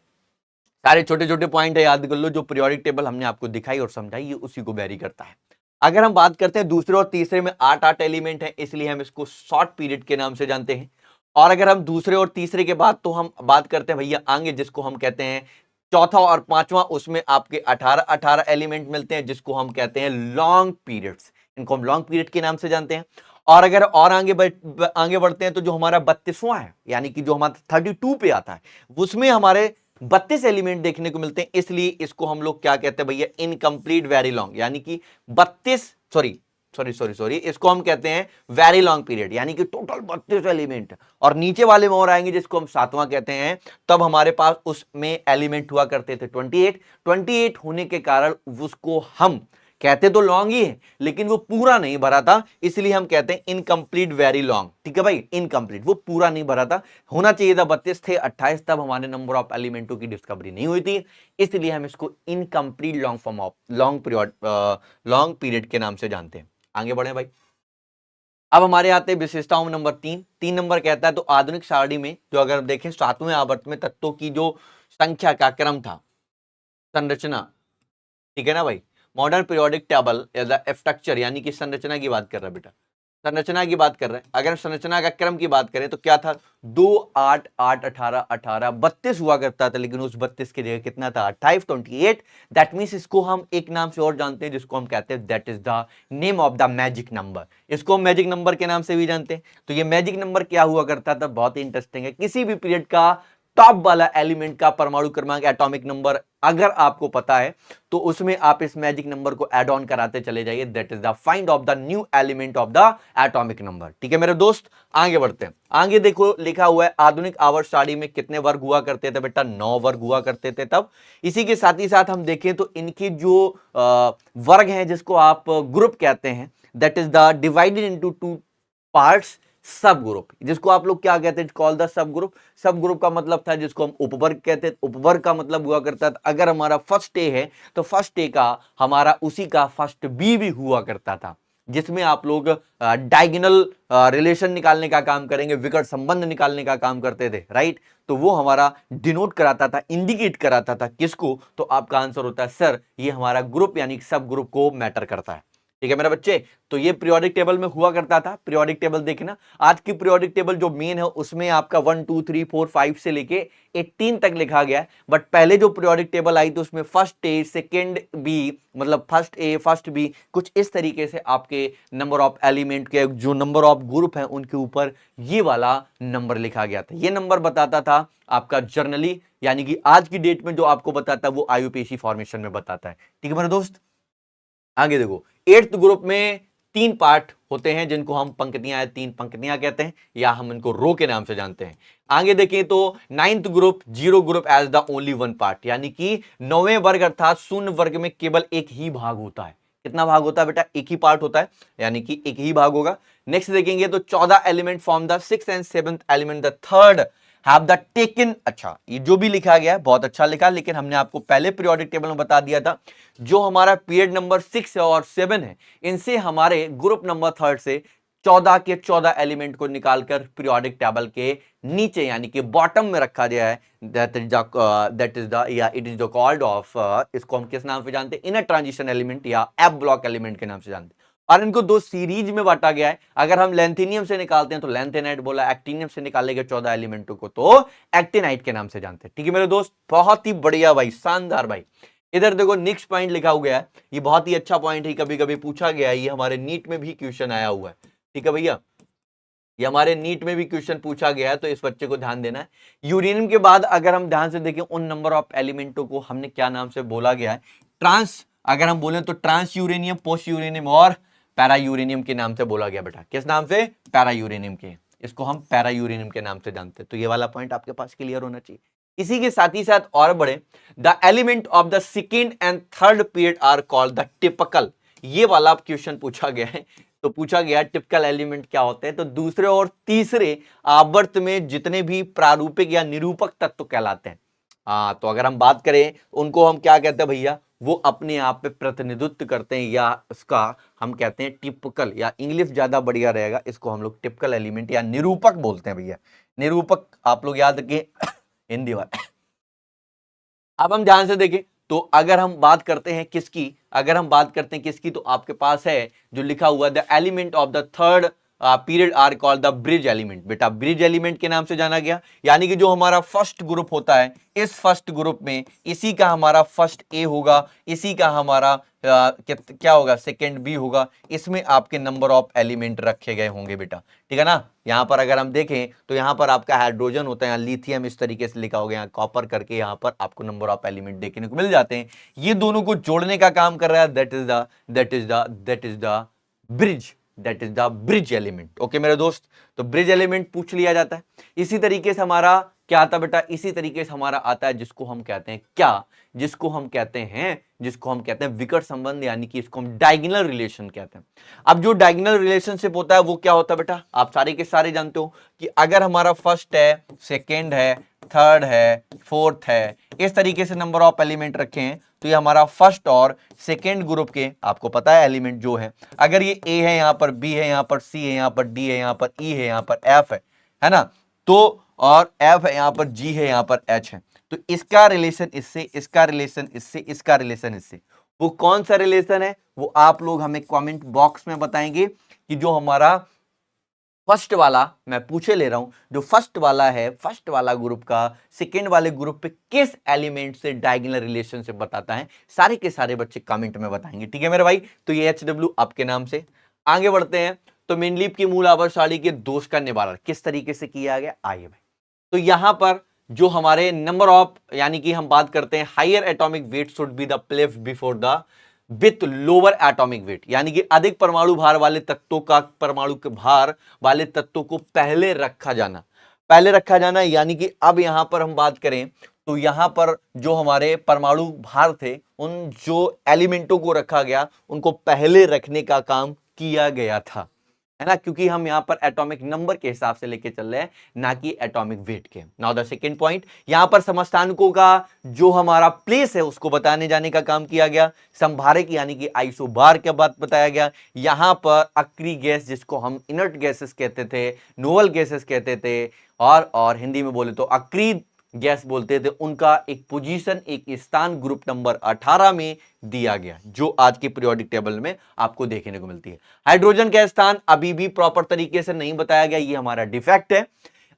सारे छोटे छोटे पॉइंट है याद कर लो, जो पीरियोडिक टेबल हमने आपको दिखाई और समझाई ये उसी को वेरी करता है। अगर हम बात करते हैं दूसरे और तीसरे में 8 एलिमेंट है, इसलिए हम इसको शॉर्ट पीरियड के नाम से जानते हैं। और अगर हम दूसरे और तीसरे के बाद तो हम बात करते हैं भैया आगे, जिसको हम कहते हैं चौथा और पांचवा उसमें आपके 18 एलिमेंट मिलते हैं जिसको हम कहते हैं लॉन्ग पीरियड्स, इनको हम लॉन्ग पीरियड के नाम से जानते हैं। और अगर और आगे बढ़ते हैं तो जो हमारा 32वां है यानी कि जो हमारा 32 पे आता है उसमें हमारे 32 एलिमेंट देखने को मिलते हैं, इसलिए इसको हम लोग क्या कहते हैं भैया, इनकम्प्लीट वेरी लॉन्ग, यानी कि 32 सॉरी सॉरी सॉरी सॉरी इसको हम कहते हैं वेरी लॉन्ग पीरियड, यानी कि टोटल 32 एलिमेंट। और नीचे वाले में और आएंगे जिसको हम सातवां कहते हैं, तब हमारे पास उसमें एलिमेंट हुआ करते थे 28। 28 होने के कारण उसको हम कहते तो लॉन्ग ही है लेकिन वो पूरा नहीं भरा था, इसलिए हम कहते हैं इनकम्प्लीट वेरी लॉन्ग। ठीक है भाई, इनकम्प्लीट, वो पूरा नहीं भरा था, होना चाहिए था 32 थे 28, तब हमारे नंबर ऑफ एलिमेंटों की डिस्कवरी नहीं हुई थी, इसलिए हम इसको incomplete long form of long period के नाम से जानते हैं। आगे बढ़े भाई। अब हमारे आते हैं विशेषताओं में नंबर 3 नंबर कहता है तो आधुनिक सारणी में जो अगर देखें सातवें आवर्त में तत्वों की जो संख्या का क्रम था, संरचना, ठीक है ना भाई, मॉडर्न पीरियोडिक टेबल स्ट्रक्चर यानी कि संरचना की बात कर रहा है बेटा, संरचना की बात कर रहे हैं। अगर हम संरचना का क्रम की बात करें तो क्या था, 2 8 8 18 18 32 हुआ करता था, लेकिन उस 32 की जगह कितना था 28 28। दैट मीन्स इसको हम एक नाम से और जानते हैं जिसको हम कहते हैं that is the name of the magic number, इसको हम मैजिक नंबर के नाम से भी जानते हैं। तो ये मैजिक नंबर क्या हुआ करता था, बहुत ही इंटरेस्टिंग है, किसी भी पीरियड का टॉप वाला एलिमेंट का परमाणु क्रमांक एटॉमिक नंबर अगर आपको पता है तो उसमें आप इस मैजिक नंबर को ऐड ऑन कराते चले जाइए, that is the find of the new element of the atomic number. ठीक है मेरे दोस्त, आगे बढ़ते हैं। आगे देखो लिखा हुआ है आधुनिक आवर्त सारणी में कितने वर्ग हुआ करते थे बेटा, 9 वर्ग हुआ करते थे तब। इसी के साथ ही साथ हम देखें तो इनके जो वर्ग हैं जिसको आप ग्रुप कहते हैं, that is the divided into 2 parts, सब ग्रुप, जिसको आप लोग क्या कहते हैं, कॉल द सब ग्रुप। सब ग्रुप का मतलब था जिसको हम उपवर्ग कहते हैं, उपवर्ग का मतलब हुआ करता था अगर हमारा फर्स्ट ए है तो फर्स्ट ए का हमारा उसी का फर्स्ट बी भी हुआ करता था, जिसमें आप लोग डायगोनल रिलेशन निकालने का काम करेंगे, विकर्ण संबंध निकालने का काम करते थे, राइट। तो वो हमारा डिनोट कराता था, इंडिकेट कराता था किसको, तो आपका आंसर होता है सर ये हमारा ग्रुप यानी सब ग्रुप को मैटर करता है। ठीक है मेरे बच्चे, तो ये पीरियोडिक टेबल में हुआ करता था। पीरियोडिक टेबल देखना, आज की पीरियोडिक टेबल जो मेन है उसमें आपका 1 2 3 4 5 से लेके 18 तक लिखा गया है, बट पहले जो पीरियोडिक टेबल आई थी उसमें फर्स्ट ए सेकंड बी, मतलब फर्स्ट ए फर्स्ट बी, कुछ इस तरीके से आपके नंबर ऑफ एलिमेंट के जो नंबर ऑफ ग्रुप है उनके ऊपर ये वाला नंबर लिखा गया था। ये नंबर बताता था आपका जर्नली, यानी कि आज की डेट में जो आपको बताता है वो आयुपेशी फॉर्मेशन में बताता है। ठीक है मेरे दोस्त, आगे देखो, 8th ग्रुप में 3 पार्ट होते हैं जिनको हम पंक्तियां या 3 पंक्तियां कहते हैं, या हम इनको रो के नाम से जानते हैं। आगे देखें तो 9th group, 0 group as the only one part, यानी कि 9वें वर्ग अर्थात शून्य वर्ग में केवल एक ही भाग होता है। कितना भाग होता है बेटा, एक ही पार्ट होता है, यानी कि एक ही भाग होगा। नेक्स्ट देखेंगे तो 14 element form the 6th and 7th element, the third have the taken, अच्छा ये जो भी लिखा गया है बहुत अच्छा लिखा, लेकिन हमने आपको पहले पीरियोडिक टेबल में बता दिया था जो हमारा पीरियड नंबर 6 और 7 है इनसे हमारे ग्रुप नंबर थर्ड से 14 के 14 एलिमेंट को निकालकर पीरियोडिक टेबल के नीचे यानी कि बॉटम में रखा गया है, दैट इज द या it is the called off, इसको हम किस नाम से जानते हैं, इनर ट्रांजिशन एलिमेंट या एफ ब्लॉक एलिमेंट के नाम से जानते हैं। और इनको दो सीरीज में बांटा गया है, अगर हम लेंथेनियम से निकालते हैं तो लेंथेनाइट बोला, एक्टिनियम से निकालेंगे 14 एलिमेंटों को तो एक्टिनाइट के नाम से जानते हैं। ठीक है मेरे दोस्त, बहुत ही बढ़िया भाई, शानदार भाई। इधर देखो नेक्स्ट पॉइंट लिखा हुआ है, ये बहुत ही अच्छा पॉइंट है, कभी कभी पूछा गया है, ये हमारे नीट में भी क्वेश्चन आया हुआ है। ठीक है भैया, ये हमारे नीट में भी क्वेश्चन पूछा गया है, तो इस बच्चे को ध्यान देना है। यूरेनियम के बाद अगर हम ध्यान से देखें उन नंबर ऑफ एलिमेंटों को हमने क्या नाम से बोला गया है, ट्रांस, अगर हम बोले तो ट्रांस यूरेनियम, पोस्ट यूरेनियम और पैरा यूरेनियम के नाम से बोला गया बेटा, किस नाम से, पैरा यूरेनियम के, इसको हम पैरा यूरेनियम के नाम से जानते हैं। तो ये वाला पॉइंट आपके पास क्लियर होना चाहिए। इसी के साथ ही साथ और बढ़े, the element of the second and third period are called the typical, ये वाला क्वेश्चन पूछा गया है। तो पूछा गया टिपिकल एलिमेंट क्या होते हैं, तो दूसरे और तीसरे आवर्त में जितने भी प्रारूपिक या निरूपक तत्व कहलाते हैं, तो अगर हम बात करें उनको हम क्या कहते हैं भैया, वो अपने आप पे प्रतिनिधित्व करते हैं, या उसका हम कहते हैं टिपिकल, या इंग्लिश ज्यादा बढ़िया रहेगा, इसको हम लोग टिपिकल एलिमेंट या निरूपक बोलते हैं भैया। निरूपक आप लोग याद रखिए हिंदी वाला। अब हम ध्यान से देखें तो अगर हम बात करते हैं किसकी, अगर हम बात करते हैं किसकी, तो आपके पास है जो लिखा हुआ the element of the third period are called the bridge element. बेटा ब्रिज एलिमेंट के नाम से जाना गया, यानी कि जो हमारा फर्स्ट ग्रुप होता है, इस फर्स्ट ग्रुप में इसी का हमारा फर्स्ट ए होगा, इसी का हमारा क्या होगा, सेकेंड बी होगा, इसमें आपके नंबर ऑफ एलिमेंट रखे गए होंगे बेटा, ठीक है ना। यहां पर अगर हम देखें तो यहां पर आपका हाइड्रोजन होता है, यहाँ लिथियम इस तरीके से लिखा होगा, यहाँ कॉपर करके यहां पर आपको नंबर ऑफ एलिमेंट देखने को मिल जाते हैं। ये दोनों को जोड़ने का काम कर रहा है, that is the bridge, that is the bridge element. Okay मेरे दोस्त, तो ब्रिज एलिमेंट पूछ लिया जाता है। इसी तरीके से हमारा क्या आता है बेटा, इसी तरीके से हमारा आता है जिसको हम कहते हैं क्या, जिसको हम कहते हैं विकर्ण संबंध, यानी कि इसको हम डायगोनल रिलेशन कहते हैं। अब जो डायगोनल रिलेशनशिप होता है वो क्या होता है बेटा, आप सारे के सारे जानते हो कि अगर हमारा फर्स्ट है, सेकेंड है, थर्ड है, फोर्थ है, इस तरीके से नंबर ऑफ एलिमेंट रखे हैं, तो ये हमारा फर्स्ट और सेकेंड ग्रुप के आपको पता है एलिमेंट जो है, अगर ये ए है, यहां पर बी है, यहां पर सी है, यहां पर डी है, यहां पर ई है, यहां पर एफ है ना, तो और एफ है, यहां पर जी है, यहां पर एच है, तो इसका रिलेशन इससे, इसका रिलेशन इससे, इसका रिलेशन इससे, वो कौन सा रिलेशन है वो आप लोग हमें कमेंट बॉक्स में बताएंगे कि जो हमारा फर्स्ट वाला मैं पूछे ले रहा हूं, जो फर्स्ट वाला है, फर्स्ट वाला ग्रुप का सेकेंड वाले ग्रुप पे किस एलिमेंट से डायगोनल रिलेशनशिप बताता है, सारे के सारे बच्चे कमेंट में बताएंगे, ठीक है मेरे भाई। तो ये HW आपके नाम से। आगे बढ़ते हैं, तो मेनलीफ की मूल आवर्तसारणी के दोष का निवारण किस तरीके से किया गया, आइए भाई। तो यहां पर जो हमारे नंबर ऑफ, यानी कि हम बात करते हैं higher atomic weight should be the placed before the with lower atomic weight, यानी कि अधिक परमाणु भार वाले तत्वों का, परमाणु के भार वाले तत्वों को पहले रखा जाना, पहले रखा जाना, यानी कि अब यहां पर हम बात करें तो यहां पर जो हमारे परमाणु भार थे, उन जो एलिमेंटों को रखा गया उनको पहले रखने का काम किया गया था, है ना, क्योंकि हम यहां पर एटॉमिक नंबर के हिसाब से लेके चल रहे हैं, ना कि एटॉमिक वेट के। नाउ द सेकंड पॉइंट, यहां पर समस्थानिकों का जो हमारा प्लेस है उसको बताने जाने का काम किया गया। संभारक यानी कि आइसोबार के बात बताया गया। यहां पर अक्रिय गैस, जिसको हम इनर्ट गैसेस कहते थे, नोवल गैसेस कहते थे, और हिंदी में बोले तो अक्रिय गैस बोलते थे, उनका एक पोजीशन, एक स्थान ग्रुप नंबर 18 में दिया गया, जो आज के पीरियोडिक टेबल में आपको देखने को मिलती है। हाइड्रोजन का स्थान अभी भी प्रॉपर तरीके से नहीं बताया गया, ये हमारा डिफेक्ट है,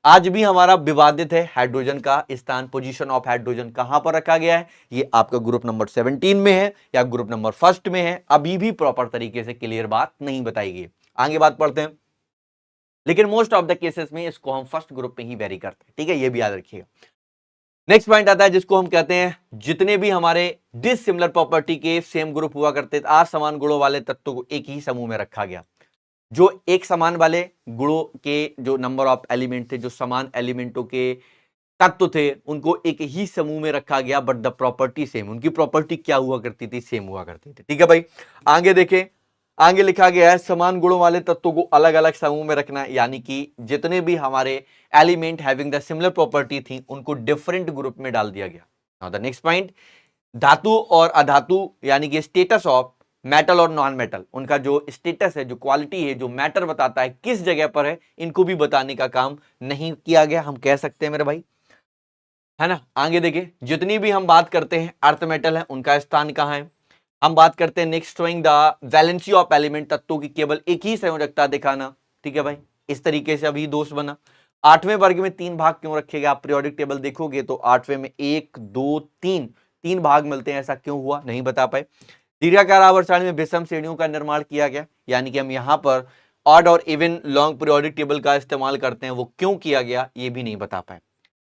आज भी हमारा विवादित है। हाइड्रोजन का स्थान, पोजीशन ऑफ हाइड्रोजन कहां पर रखा गया है, ये आपका ग्रुप नंबर 17 में है या ग्रुप नंबर फर्स्ट में है, अभी भी प्रॉपर तरीके से क्लियर बात नहीं बताई गई। आगे बात पढ़ते हैं, लेकिन मोस्ट ऑफ द केसेस में इसको हम फर्स्ट ग्रुप में ही वेरी करते हैं, ठीक है, ये भी याद रखिएगा। नेक्स्ट पॉइंट आता है जिसको हम कहते हैं, जितने भी हमारे डिसिमिलर प्रॉपर्टी के सेम ग्रुप हुआ करते थे, असमान गुणों वाले तत्वों को एक ही समूह में रखा गया। जो एक समान वाले गुणों के जो नंबर ऑफ एलिमेंट थे, जो समान एलिमेंटों के तत्व थे, उनको एक ही समूह में रखा गया, बट द प्रॉपर्टी सेम, उनकी प्रॉपर्टी क्या हुआ करती थी, सेम हुआ करती थी, ठीक है भाई। आगे देखें, आगे लिखा गया है समान गुणों वाले तत्वों को अलग अलग समूह में रखना, यानी कि जितने भी हमारे element having the similar property थी उनको डिफरेंट ग्रुप में डाल दिया गया। नाउ द नेक्स्ट पॉइंट, धातु और अधातु, यानी कि स्टेटस ऑफ मेटल और नॉन मेटल, उनका जो स्टेटस है, जो क्वालिटी है, जो मैटर बताता है किस जगह पर है, इनको भी बताने का काम नहीं किया गया, हम कह सकते हैं मेरे भाई, है ना। आगे देखिए, जितनी भी हम बात करते हैं अर्थ मेटल है, उनका स्थान कहां है। हम बात करते हैं next, showing the valency of element, तत्वों की केवल एक ही संयोजकता दिखाना, ठीक है भाई, इस तरीके से अभी दोष बना। आठवें वर्ग में 3 भाग क्यों रखे गए, आप पीरियोडिक टेबल देखोगे तो आठवें में 1 2 3 3 भाग मिलते हैं, ऐसा क्यों हुआ नहीं बता पाए। दीर्घाकार आवर्त सारणी में विषम श्रेणियों का निर्माण किया गया, यानी कि हम यहां पर ऑड और इवन लॉन्ग पीरियोडिक टेबल का इस्तेमाल करते हैं, वो क्यों किया गया ये भी नहीं बता पाए।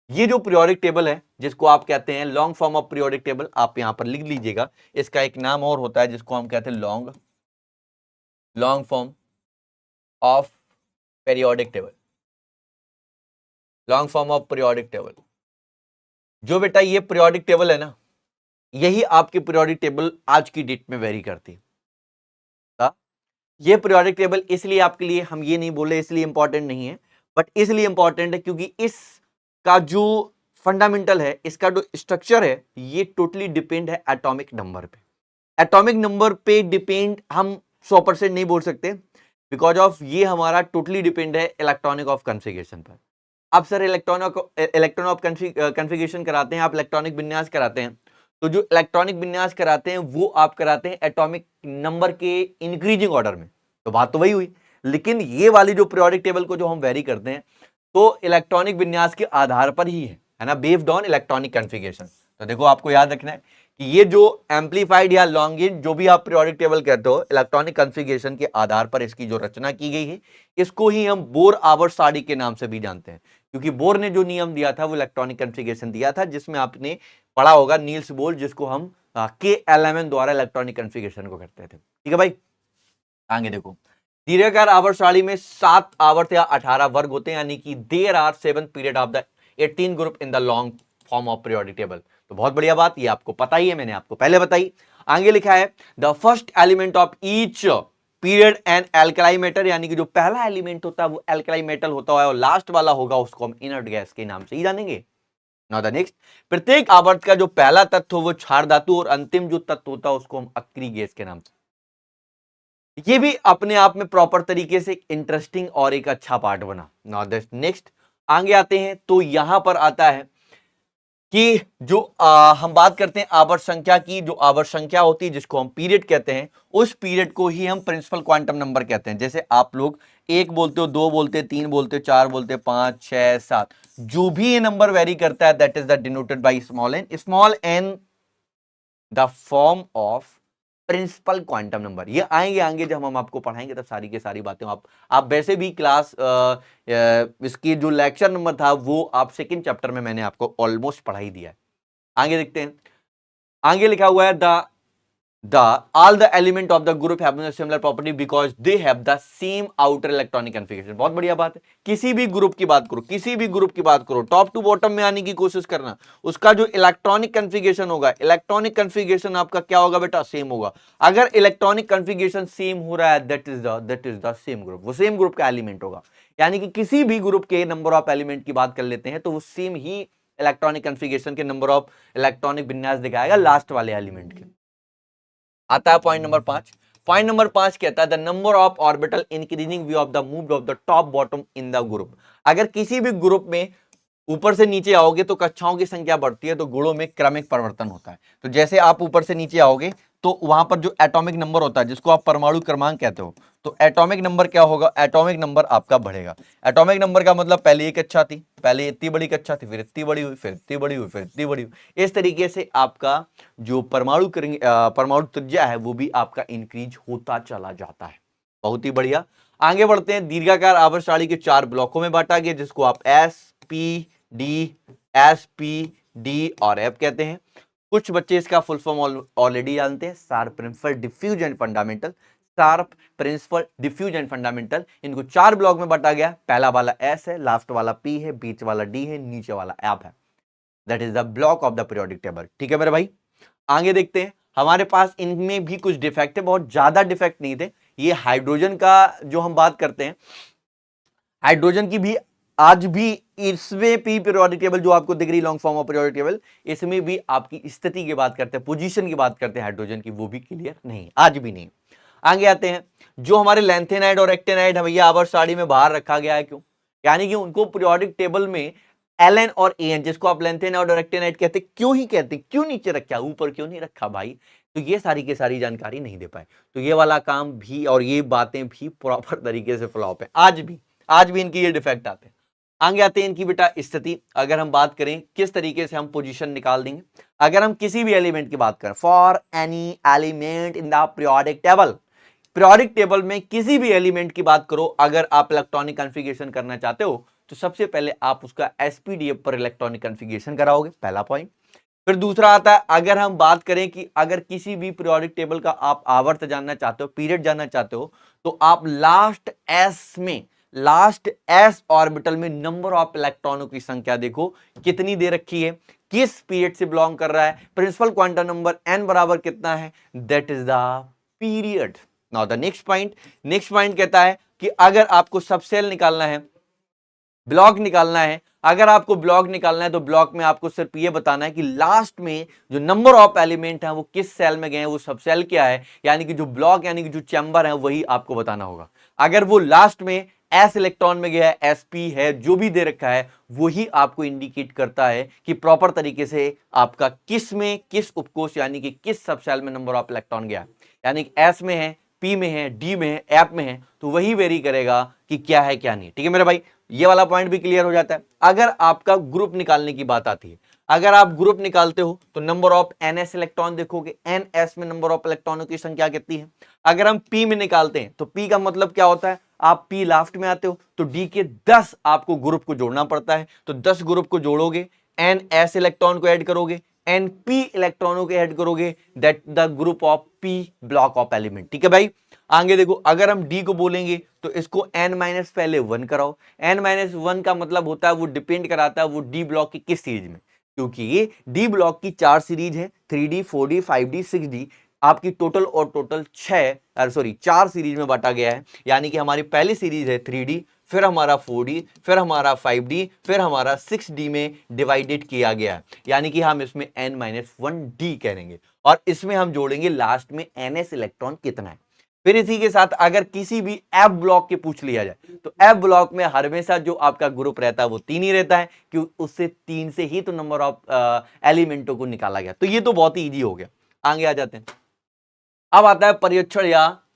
ये जो पीरियोडिक टेबल है, जिसको आप कहते हैं long form of periodic table, आप यहां पर लिख लीजिएगा, इसका एक नाम और होता है जिसको हम कहते हैं long form of periodic table, long form of periodic table. जो बेटा ये पीरियोडिक टेबल है ना, यही आपकी पीरियोडिक टेबल आज की डेट में वेरी करती है। ये पीरियोडिक टेबल इसलिए आपके लिए, हम ये नहीं बोले इसलिए इंपॉर्टेंट नहीं है, बट इसलिए इंपॉर्टेंट है क्योंकि इसका जो फंडामेंटल है, इसका जो स्ट्रक्चर है, ये टोटली डिपेंड है एटॉमिक नंबर पे। एटॉमिक नंबर पे डिपेंड हम 100% नहीं बोल सकते, बिकॉज ऑफ ये हमारा टोटली डिपेंड है इलेक्ट्रॉनिक ऑफ कॉन्फ़िगरेशन पर। आप सर इलेक्ट्रॉन ऑफ कॉन्फ़िगरेशन कराते हैं, आप इलेक्ट्रॉनिक विन्यास कराते हैं, तो जो इलेक्ट्रॉनिक विन्यास कराते हैं वो आप कराते हैं एटॉमिक नंबर के इंक्रीजिंग ऑर्डर में, तो बात तो वही हुई। लेकिन ये वाली जो पीरियोडिक टेबल को जो हम वेरी करते हैं तो इलेक्ट्रॉनिक विन्यास के आधार पर ही है ना, बेस्ड ऑन इलेक्ट्रॉनिक कॉन्फ़िगरेशन। तो देखो आपको याद रखना है कि ये जो एम्पलीफाइड या लॉन्गिन जो भी आप पीरियोडिक टेबल कहते हो, इलेक्ट्रॉनिक कॉन्फ़िगरेशन के आधार पर इसकी जो रचना की गई है, इसको ही हम बोर आवर्त सारणी के नाम से भी जानते हैं, क्योंकि बोर ने जो नियम दिया था वो इलेक्ट्रॉनिक कॉन्फ़िगरेशन दिया था, जिसमें आपने पढ़ा होगा नील्स बोर, जिसको हम KLMN द्वारा इलेक्ट्रॉनिक कॉन्फ़िगरेशन को करते थे। ठीक है भाई, आगे देखो, दीर्घाकार आवर्त सारणी में 7 आवर्त या 18 वर्ग होते हैं, यानी कि there are 7 period of the 18 group in the long form of periodic table. तो बहुत बढ़िया बात, ये आपको पता ही है, मैंने आपको पहले बताई। आगे लिखा है the first element of each period and alkali metal, यानी कि जो पहला एलिमेंट होता है वो एल्कलाई मेटल होता है और लास्ट वाला होगा उसको हम इनर्ट गैस के नाम से ही जानेंगे। नाउ द नेक्स्ट, प्रत्येक आवर्त का जो पहला तत्व हो वो क्षार धातु और अंतिम जो तत्व होता है उसको हम अक्रिय गैस के नाम से। ये भी अपने आप में प्रॉपर तरीके से इंटरेस्टिंग और एक अच्छा पार्ट बना। नाउ द नेक्स्ट, आगे आते हैं तो यहां पर आता है कि जो हम बात करते हैं आवर्त संख्या की, जो आवर्त संख्या होती है जिसको हम पीरियड कहते हैं, उस पीरियड को ही हम प्रिंसिपल क्वांटम नंबर कहते हैं। जैसे आप लोग 1 बोलते हो, 2 बोलते हैं, 3 बोलते हो, 4 बोलते हैं, 5, 6, 7, जो भी ये नंबर वेरी करता है that is the denoted by small n the form of principal quantum number. ये आएंगे आगे जब हम आपको पढ़ाएंगे तब सारी की सारी बातें आप वैसे भी क्लास इसकी जो लेक्चर नंबर था वो आप सेकंड चैप्टर में मैंने आपको ऑलमोस्ट पढ़ा ही दिया है। आगे देखते हैं, आगे लिखा हुआ है all the element of the group have a similar property because they have the same outer electronic configuration। बहुत बढ़िया बात है, किसी भी ग्रुप की बात करो, किसी भी ग्रुप की बात करो, टॉप टू बॉटम में आने की कोशिश करना, उसका जो इलेक्ट्रॉनिक कॉन्फ़िगरेशन होगा, इलेक्ट्रॉनिक कॉन्फ़िगरेशन आपका क्या होगा बेटा, सेम होगा। अगर इलेक्ट्रॉनिक कॉन्फ़िगरेशन सेम हो रहा है that is the same group, वो सेम ग्रुप का एलिमेंट होगा। यानी कि किसी भी ग्रुप के नंबर ऑफ एलिमेंट की बात कर लेते हैं तो वो सेम ही इलेक्ट्रॉनिक कॉन्फ़िगरेशन के नंबर ऑफ इलेक्ट्रॉनिक विन्यास दिखाएगा लास्ट वाले एलिमेंट के। आता है पॉइंट नंबर 5। पॉइंट नंबर 5 कहता है the number of orbital increasing view of the move of the top bottom in the group. अगर किसी भी ग्रुप में ऊपर से नीचे आओगे तो कक्षाओं की संख्या बढ़ती है, तो गुणों में क्रमिक परिवर्तन होता है। तो जैसे आप ऊपर से नीचे आओगे तो वहां पर जो एटॉमिक नंबर होता है जिसको आप परमाणु क्रमांक कहते हो, तो एटॉमिक नंबर क्या होगा, एटॉमिक नंबर आपका बढ़ेगा। एटॉमिक नंबर का मतलब पहले एक कक्षा थी, पहले इतनी बड़ी कक्षा थी, फिर इतनी बड़ी हुई, फिर इतनी बड़ी हुई, फिर इतनी बड़ी हुई। इस तरीके से आपका जो परमाणु त्रिज्या है वो भी आपका इंक्रीज होता चला जाता है। बहुत ही बढ़िया, आगे बढ़ते हैं। दीर्घाकार आवर्त सारणी के 4 ब्लॉकों में बांटा गया जिसको आप SPD और F कहते हैं। कुछ बच्चे इसका फुल फॉर्म ऑलरेडी जानते हैं, sharp principal diffuse and fundamental. Sharp principal diffuse and fundamental, इनको 4 ब्लॉक में बांटा गया। पहला वाला S है, लास्ट वाला P है, बीच वाला D है, नीचे वाला F है। That is the block of the periodic table. ठीक है मेरे भाई, आगे देखते हैं। हमारे पास इनमें भी कुछ डिफेक्ट है, बहुत ज्यादा डिफेक्ट नहीं थे। ये हाइड्रोजन का जो हम बात करते हैं, हाइड्रोजन की भी आज भी इसमें भी पीरियोडिक टेबल जो आपको दिख रही long form of periodic table, इसमें भी आपकी स्थिति की बात करते हैं, पोजीशन की बात करते हैं हाइड्रोजन की, वो भी क्लियर नहीं, आज भी नहीं। आगे आते हैं, जो हमारे लैंथेनाइड और एक्टेनाइड है भैया आवर्त सारणी में बाहर रखा गया है, क्यों? यानी कि उनको पीरियोडिक टेबल में Ln और An, जिसको आप लैंथेनाइड और एक्टेनाइड कहते हैं, क्यों ही कहते हैं, क्यों नीचे रखा, ऊपर क्यों नहीं रखा भाई? तो ये सारी की सारी जानकारी नहीं दे पाए, तो ये वाला काम भी और ये बातें भी प्रॉपर तरीके से फ्लॉप है, आज भी इनकी ये डिफेक्ट आते हैं। आगे आते हैं इनकी बेटा स्थिति। अगर हम बात करें किस तरीके से हम पोजीशन निकाल देंगे, अगर हम किसी भी एलिमेंट की बात करें, for any element in the periodic table, periodic table में किसी भी एलिमेंट की बात करो, अगर आप इलेक्ट्रॉनिक कॉन्फ़िगरेशन करना चाहते हो तो सबसे पहले आप उसका SPDF पर इलेक्ट्रॉनिक कॉन्फ़िगरेशन कराओगे, पहला पॉइंट। फिर दूसरा आता है, अगर हम बात करें कि अगर किसी भी पीरियोडिक टेबल का आप आवर्त जानना चाहते हो, पीरियड जानना चाहते हो, तो आप लास्ट एस ऑर्बिटल में नंबर ऑफ इलेक्ट्रॉनों की संख्या देखो कितनी दे रखी है, किस पीरियड से बिलोंग कर रहा है, प्रिंसिपल क्वांटम नंबर n बराबर कितना है, that is the period. Now the next point कहता है कि अगर आपको सबसेल निकालना है, ब्लॉक निकालना है, अगर आपको ब्लॉक निकालना है तो ब्लॉक में आपको सिर्फ ये बताना है कि लास्ट में जो नंबर ऑफ एलिमेंट है वो किस सेल में गए हैं, वो सब सेल क्या है, यानी कि जो ब्लॉक यानी कि जो चैम्बर है वही आपको बताना होगा। अगर वो लास्ट में एस इलेक्ट्रॉन में गया है, एसपी है, जो भी दे रखा है वही आपको इंडिकेट करता है कि प्रॉपर तरीके से आपका किस में किस उपकोष यानी कि किस सब सेल में नंबर ऑफ इलेक्ट्रॉन गया, यानी कि एस में है पी में है, डी में है, एफ में है, तो वही वेरी करेगा कि क्या है क्या नहीं। ठीक है मेरे भाई, ये वाला पॉइंट भी क्लियर हो जाता है। अगर आपका ग्रुप निकालने की बात आती है, अगर आप ग्रुप निकालते हो तो नंबर ऑफ एनएस इलेक्ट्रॉन देखोगे, एनएस में नंबर ऑफ इलेक्ट्रॉनों की संख्या कितनी है। अगर हम पी में निकालते हैं तो पी का मतलब क्या होता है, आप पी लास्ट में आते हो तो डी के 10 आपको ग्रुप को जोड़ना पड़ता है, तो 10 ग्रुप को जोड़ोगे, एनएस इलेक्ट्रॉन को ऐड करोगे, एनपी इलेक्ट्रॉनों को ऐड करोगे, that the group of P block of element. ठीक है भाई, आगे देखो, अगर हम डी को बोलेंगे तो इसको n माइनस पहले 1 कराओ, n माइनस 1 का मतलब होता है वो डिपेंड कराता है वो डी ब्लॉक की किस सीरीज में, क्योंकि ये डी ब्लॉक की 4 सीरीज है, 3D 4D 5D 6D, आपकी टोटल और टोटल 4 सीरीज में बांटा गया है। यानी कि हमारी पहली सीरीज है 3D, फिर हमारा 4D, फिर हमारा 5D, फिर हमारा 6D में डिवाइडेड किया गया है, यानी कि हम इसमें n-1D करेंगे और इसमें हम जोड़ेंगे लास्ट में ns इलेक्ट्रॉन कितना है। फिर इसी के साथ अगर किसी भी एफ ब्लॉक के पूछ लिया जाए तो एफ ब्लॉक में हमेशा जो आपका ग्रुप रहता है वो 3 ही रहता है, क्योंकि उससे 3 से ही तो नंबर ऑफ एलिमेंटों को निकाला गया। तो ये तो बहुत ही ईजी हो गया। आगे आ जाते हैं, अब आता है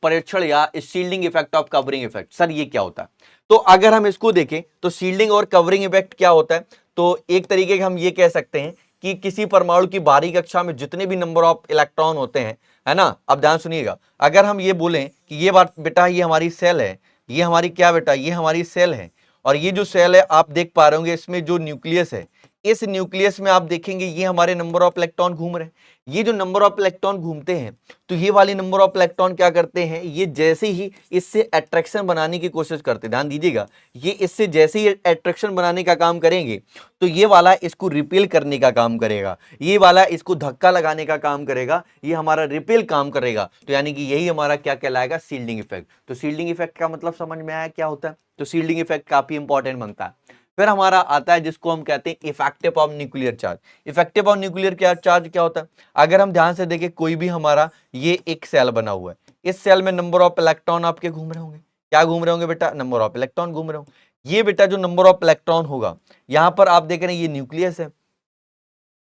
परीक्षण या shielding effect of covering effect. Sir ये क्या होता है, तो अगर हम इसको देखें तो शील्डिंग और कवरिंग इफेक्ट क्या होता है, तो एक तरीके के हम ये कह सकते हैं कि किसी परमाणु की बाहरी कक्षा में जितने भी नंबर ऑफ इलेक्ट्रॉन होते हैं, है ना, अब ध्यान सुनिएगा, अगर हम ये बोलें कि ये बात बेटा ये हमारी सेल है, ये हमारी क्या बेटा, ये हमारी सेल है, और ये जो सेल है आप देख पा रहे होंगे इसमें जो न्यूक्लियस है, इस न्यूक्लियस में आप देखेंगे ये हमारे नंबर ऑफ इलेक्ट्रॉन घूम रहे हैं। ये जो नंबर ऑफ इलेक्ट्रॉन घूमते हैं तो ये वाली नंबर ऑफ इलेक्ट्रॉन क्या करते हैं, ये जैसे ही इससे अट्रैक्शन बनाने की कोशिश करते हैं, ध्यान दीजिएगा, ये इससे जैसे ही अट्रैक्शन बनाने का काम करेंगे तो ये वाला इसको रिपेल करने का काम करेगा, ये वाला इसको धक्का लगाने का काम करेगा, ये हमारा रिपेल काम करेगा। तो यानी कि यही हमारा क्या कहलाएगा, शील्डिंग इफेक्ट। तो शील्डिंग इफेक्ट का मतलब समझ में आया क्या होता है, तो शील्डिंग इफेक्ट काफी इंपॉर्टेंट बनता है। फिर हमारा आता है जिसको हम कहते हैं effective of nuclear charge. Effective of nuclear charge क्या होता है, अगर हम ध्यान से देखें कोई भी हमारा ये एक सेल बना हुआ है, इस सेल में नंबर ऑफ इलेक्ट्रॉन आपके घूम रहे होंगे, क्या घूम रहे होंगे बेटा, नंबर ऑफ इलेक्ट्रॉन घूम रहे होंगे। ये बेटा जो नंबर ऑफ इलेक्ट्रॉन होगा, यहां पर आप देख रहे हैं ये न्यूक्लियस है,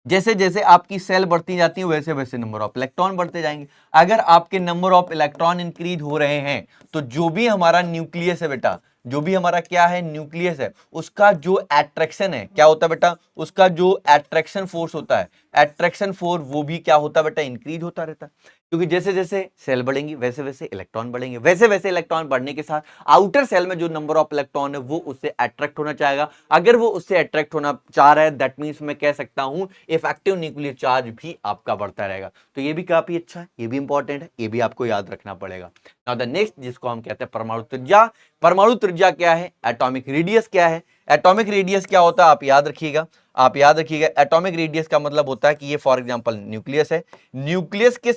जैसे जैसे आपकी सेल बढ़ती जाती है वैसे वैसे नंबर ऑफ इलेक्ट्रॉन बढ़ते जाएंगे। अगर आपके नंबर ऑफ इलेक्ट्रॉन इंक्रीज हो रहे हैं तो जो भी हमारा न्यूक्लियस है बेटा, जो भी हमारा क्या है न्यूक्लियस है, उसका जो एट्रैक्शन है क्या होता है बेटा, उसका जो एट्रैक्शन फोर्स होता है, एट्रैक्शन फोर्स वो भी क्या होता है बेटा, इंक्रीज होता रहता है। क्योंकि जैसे जैसे सेल बढ़ेंगी वैसे वैसे इलेक्ट्रॉन बढ़ेंगे, वैसे वैसे इलेक्ट्रॉन बढ़ने के साथ आउटर सेल में जो नंबर ऑफ इलेक्ट्रॉन है वो उससे अट्रैक्ट होना चाहेगा। अगर वो उससे अट्रैक्ट होना चाह रहा है दैट मींस मैं कह सकता हूं इफेक्टिव न्यूक्लियर चार्ज भी आपका बढ़ता रहेगा। तो ये भी काफी अच्छा है, ये भी इंपॉर्टेंट है, ये भी आपको याद रखना पड़ेगा। नाउ द नेक्स्ट जिसको हम कहते हैं परमाणु त्रिज्या। परमाणु त्रिज्या क्या है, एटॉमिक रेडियस क्या है। एटॉमिक रेडियस क्या होता है आप याद रखिएगा, आप याद रखिएगा, एटॉमिक रेडियस का मतलब होता है कि ये फॉर एग्जांपल न्यूक्लियस है, न्यूक्लियस के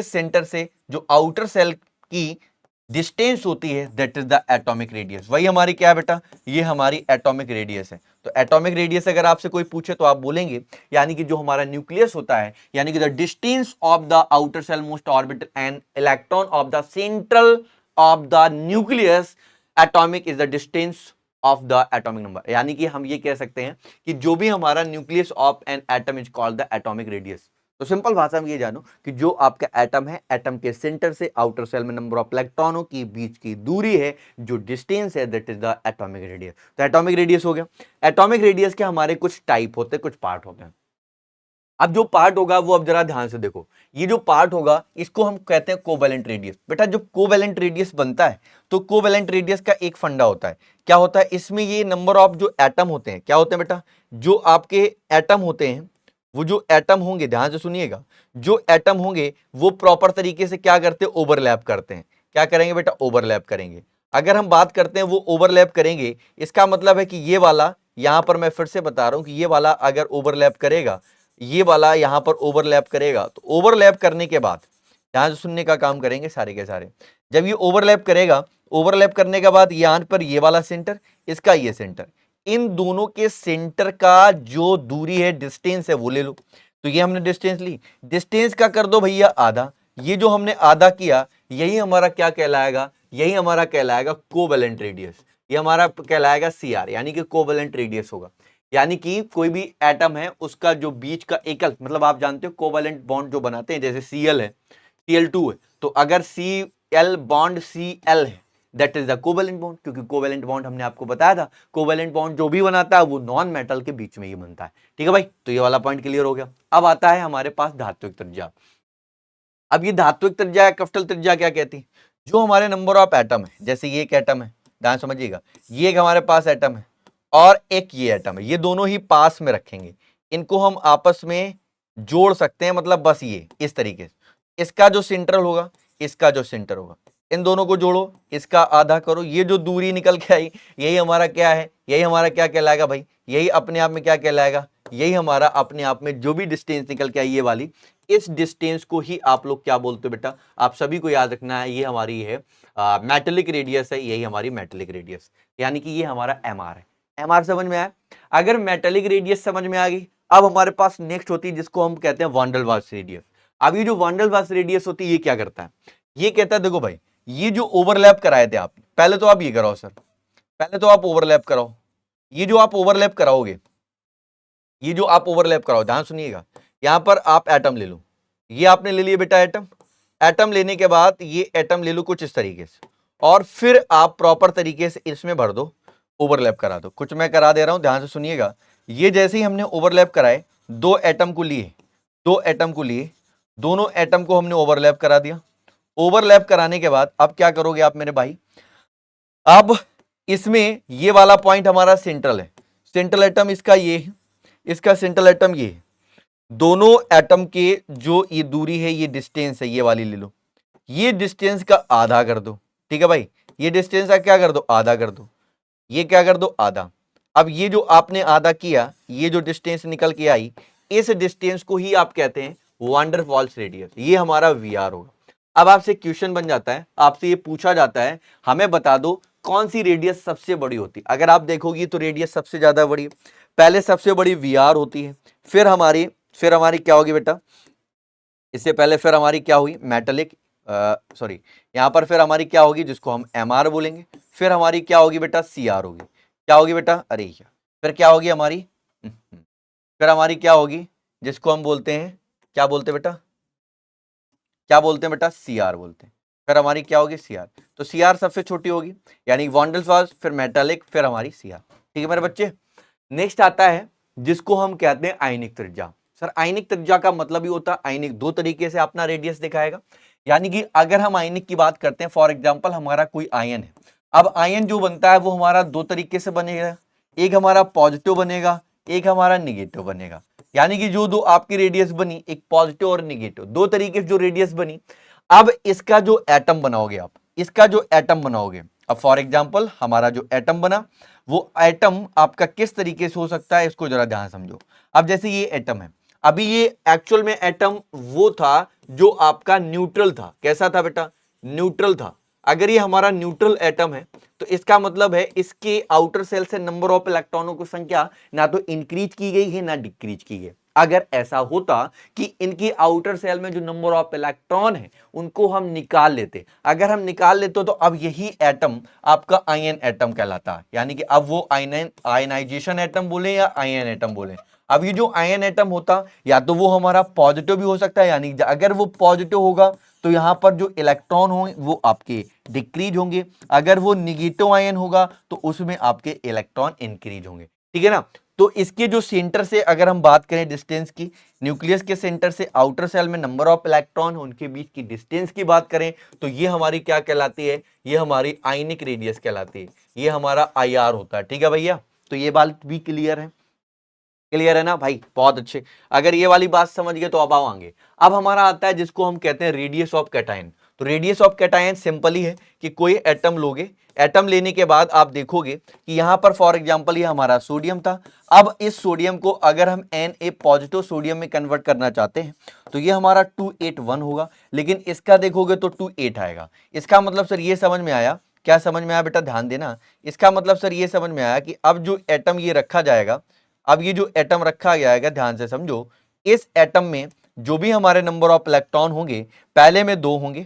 सेंटर से जो आउटर सेल की डिस्टेंस होती है that is the atomic radius. वही हमारी क्या है बेटा, ये हमारी एटॉमिक रेडियस है। तो एटॉमिक रेडियस अगर आपसे कोई पूछे तो आप बोलेंगे यानी कि जो हमारा न्यूक्लियस होता है, यानी कि the distance of the outer shell most orbital and electron of the central of the nucleus atomic is the distance of the atomic number. यानी कि हम ये कह सकते हैं कि जो भी हमारा nucleus of an atom is called the atomic radius. तो सिंपल भाषा में ये जानो कि जो आपका एटम है, एटम के सेंटर से आउटर सेल में नंबर ऑफ इलेक्ट्रॉनों की बीच की दूरी है, जो डिस्टेंस है that is the atomic radius. तो एटॉमिक रेडियस हो गया। एटॉमिक रेडियस के हमारे कुछ टाइप होते हैं, कुछ पार्ट होते हैं। अब जो पार्ट होगा वो अब जरा ध्यान से देखो, ये जो पार्ट होगा इसको हम कहते हैं कोवैलेंट रेडियस। बेटा जब कोवैलेंट रेडियस बनता है तो कोवैलेंट रेडियस का एक फंडा होता है, क्या होता है, इसमें ये नंबर ऑफ जो एटम होते हैं, क्या होते हैं बेटा, जो आपके एटम होते हैं, वो जो एटम होंगे, ध्यान से सुनिएगा, जो एटम होंगे वो प्रॉपर तरीके से क्या करते हैं, ओवरलैप करते हैं। क्या करेंगे बेटा, ओवरलैप करेंगे। अगर हम बात करते हैं वो ओवरलैप करेंगे, इसका मतलब है कि ये वाला, यहां पर मैं फिर से बता रहा हूं कि ये वाला अगर ओवरलैप करेगा, ये वाला यहां पर ओवरलैप करेगा, तो ओवरलैप करने के बाद ध्यान से सुनने का काम करेंगे सारे के सारे। जब ये ओवरलैप करेगा, ओवरलैप करने के बाद यहां पर ये वाला सेंटर, इसका ये सेंटर, इन दोनों के सेंटर का जो दूरी है, डिस्टेंस है, वो ले लो। तो ये हमने डिस्टेंस ली, डिस्टेंस का कर दो भैया आधा, ये जो हमने आधा किया यही हमारा क्या कहलाएगा, यही हमारा कहलाएगा कोवैलेंट रेडियस। ये हमारा कहलाएगा सीआर, यानी कि कोवैलेंट रेडियस होगा। यानी कि कोई भी एटम है उसका जो बीच का एकल, मतलब आप जानते हो कोवैलेंट बॉन्ड जो बनाते हैं, जैसे सीएल है, Cl2 है, तो अगर Cl बॉन्ड Cl है that is the covalent bond, क्योंकि कोवेलेंट बॉन्ड हमने आपको बताया था कोवेलेंट बॉन्ड जो भी बनाता है वो नॉन मेटल के बीच में ही बनता है। ठीक है भाई, तो ये वाला पॉइंट क्लियर हो गया। अब आता है हमारे पास धात्विक त्रिज्या। अब ये धात्विक त्रिज्या या क्रिस्टल त्रिज्या क्या कहती है, जो हमारे नंबर ऑफ एटम है, जैसे ये एक एटम है, ध्यान समझिएगा, ये एक हमारे पास एटम है और एक ये एटम है, ये दोनों ही पास में रखेंगे, इनको हम आपस में जोड़ सकते हैं, मतलब बस ये इस तरीके से, इसका जो सेंट्रल होगा, इसका जो सेंटर होगा, इन दोनों को जोड़ो, इसका आधा करो, ये जो दूरी निकल के आई यही हमारा क्या है, यही हमारा क्या कहलाएगा भाई, यही अपने आप में क्या कहलाएगा, यही हमारा अपने आप में जो भी डिस्टेंस निकल के आई ये वाली, इस डिस्टेंस को ही आप लोग क्या बोलते हो बेटा, आप सभी को याद रखना है, ये हमारी है मेटेलिक रेडियस है, यही हमारी मेटेलिक रेडियस, यानी कि ये हमारा एम आर है। एम आर समझ में आया? अगर मेटेलिक रेडियस समझ में आ गई, अब हमारे पास नेक्स्ट होती है जिसको हम कहते हैं वान डेर वाल्स रेडियस। अब ये जो वान डेर वाल्स रेडियस होती है ये क्या करता है, ये कहता है देखो भाई, ये जो ओवरलैप कराए थे आप, पहले तो आप ये कराओ सर, पहले तो आप ओवरलैप कराओ, ये जो आप ओवरलैप कराओगे, ये जो आप ओवरलैप कराओ, ध्यान सुनिएगा, यहां पर आप एटम ले लो, ये आपने ले लिए बेटा एटम, एटम लेने के बाद ये एटम ले लो कुछ इस तरीके से, और फिर आप प्रॉपर तरीके से इसमें भर दो, ओवरलैप करा दो। कुछ मैं करा दे रहा हूं, ध्यान से सुनिएगा, ये जैसे ही हमने ओवरलैप कराए, दो एटम को लिए, दो एटम को लिए, दोनों एटम को हमने ओवरलैप करा दिया। ओवरलैप कराने के बाद अब क्या करोगे आप मेरे भाई, अब इसमें ये वाला पॉइंट हमारा सेंट्रल है, सेंट्रल एटम इसका ये है, इसका सेंट्रल एटम ये है, दोनों एटम के जो ये दूरी है, ये डिस्टेंस है, ये वाली ले लो, ये डिस्टेंस का आधा कर दो। ठीक है भाई, ये डिस्टेंस का क्या कर दो, आधा कर दो, ये क्या कर दो, आधा। अब ये जो आपने आधा किया, ये जो डिस्टेंस निकल के आई, इस डिस्टेंस को ही आप कहते हैं वान डेर वाल्स रेडियस, ये हमारा वी आर होगा। अब आपसे क्वेश्चन बन जाता है, आपसे ये पूछा जाता है हमें बता दो कौन सी रेडियस सबसे बड़ी होती है। अगर आप देखोगी तो रेडियस सबसे ज्यादा बड़ी, पहले सबसे बड़ी वी आर होती है, फिर हमारी क्या होगी बेटा, इससे पहले फिर हमारी क्या हुई, मेटेलिक, सॉरी, यहां पर फिर हमारी क्या होगी जिसको हम एम आर बोलेंगे, फिर हमारी क्या होगी बेटा, सी आर होगी, क्या होगी बेटा, अरे क्या, फिर क्या होगी हमारी, फिर हमारी क्या होगी जिसको हम बोलते हैं, क्या बोलते हैं बेटा, क्या बोलते हैं बेटा, सी आर बोलते हैं। फिर हमारी क्या होगी, सी आर, तो सी आर सबसे छोटी होगी, यानी वान डेर वाल्स, फिर मेटेलिक, फिर हमारी सी आर। ठीक है मेरे बच्चे, नेक्स्ट आता है जिसको हम कहते हैं आयनिक त्रिज्या। सर आयनिक त्रिज्या का मतलब ही होता है, आयनिक दो तरीके से अपना रेडियस दिखाएगा, यानी कि अगर हम आयनिक की बात करते हैं, फॉर एग्जांपल हमारा कोई आयन है, अब आयन जो बनता है वो हमारा दो तरीके से बनेगा, एक हमारा पॉजिटिव बनेगा, एक हमारा निगेटिव बनेगा, यानी कि जो दो आपकी रेडियस बनी, एक पॉजिटिव और निगेटिव, दो तरीके से जो रेडियस बनी, अब इसका जो एटम बनाओगे आप, इसका जो एटम बनाओगे, अब फॉर एग्जांपल हमारा जो एटम बना, वो एटम आपका किस तरीके से हो सकता है, इसको जरा ध्यान समझो। अब जैसे ये एटम है, अभी ये एक्चुअल में एटम वो था जो आपका न्यूट्रल था, कैसा था बेटा, न्यूट्रल था। अगर ये हमारा न्यूट्रल एटम है तो इसका मतलब है इसके आउटर सेल से नंबर ऑफ इलेक्ट्रॉनों की संख्या ना तो इंक्रीज की गई है ना डिक्रीज की गई। अगर ऐसा होता कि इनकी आउटर सेल में जो नंबर ऑफ इलेक्ट्रॉन है उनको हम निकाल लेते, अगर हम निकाल लेते तो अब यही एटम आपका आयन एटम कहलाता है, यानी कि अब वो आयनाइजेशन एटम बोले या आयन एटम बोले। अब ये जो आयन एटम होता या तो वो हमारा पॉजिटिव भी हो सकता है, यानी अगर वो पॉजिटिव होगा तो यहां पर जो इलेक्ट्रॉन होंगे वो आपके डिक्रीज होंगे, अगर वो निगेटिव आयन होगा तो उसमें आपके इलेक्ट्रॉन इंक्रीज होंगे। ठीक है ना, तो इसके जो सेंटर से अगर हम बात करें डिस्टेंस की, न्यूक्लियस के सेंटर से आउटर सेल में नंबर ऑफ इलेक्ट्रॉन उनके बीच की डिस्टेंस की बात करें तो ये हमारी क्या कहलाती है, ये हमारी आयनिक रेडियस कहलाती है, ये हमारा आई आर होता है। ठीक है भैया, तो ये बात भी क्लियर है, क्लियर है ना भाई, बहुत अच्छे। अगर ये वाली बात समझ गए तो अब आओ आगे। अब हमारा आता है जिसको हम कहते हैं रेडियस ऑफ कैटायन। तो रेडियस ऑफ कैटायन सिंपल ही है कि कोई एटम लोगे, एटम लेने के बाद आप देखोगे कि यहां पर फॉर एग्जांपल ये हमारा सोडियम था, अब इस सोडियम को अगर हम Na पॉजिटिव सोडियम में कन्वर्ट करना चाहते हैं तो ये हमारा 281 होगा, लेकिन इसका देखोगे तो 28 आएगा। इसका मतलब सर ये समझ में आया, क्या समझ में आया बेटा, ध्यान देना, इसका मतलब सर ये समझ में आया कि अब जो एटम ये रखा जाएगा, अब ये जो एटम रखा गया है, ध्यान से समझो, इस एटम में जो भी हमारे नंबर ऑफ इलेक्ट्रॉन होंगे, पहले में 2 होंगे,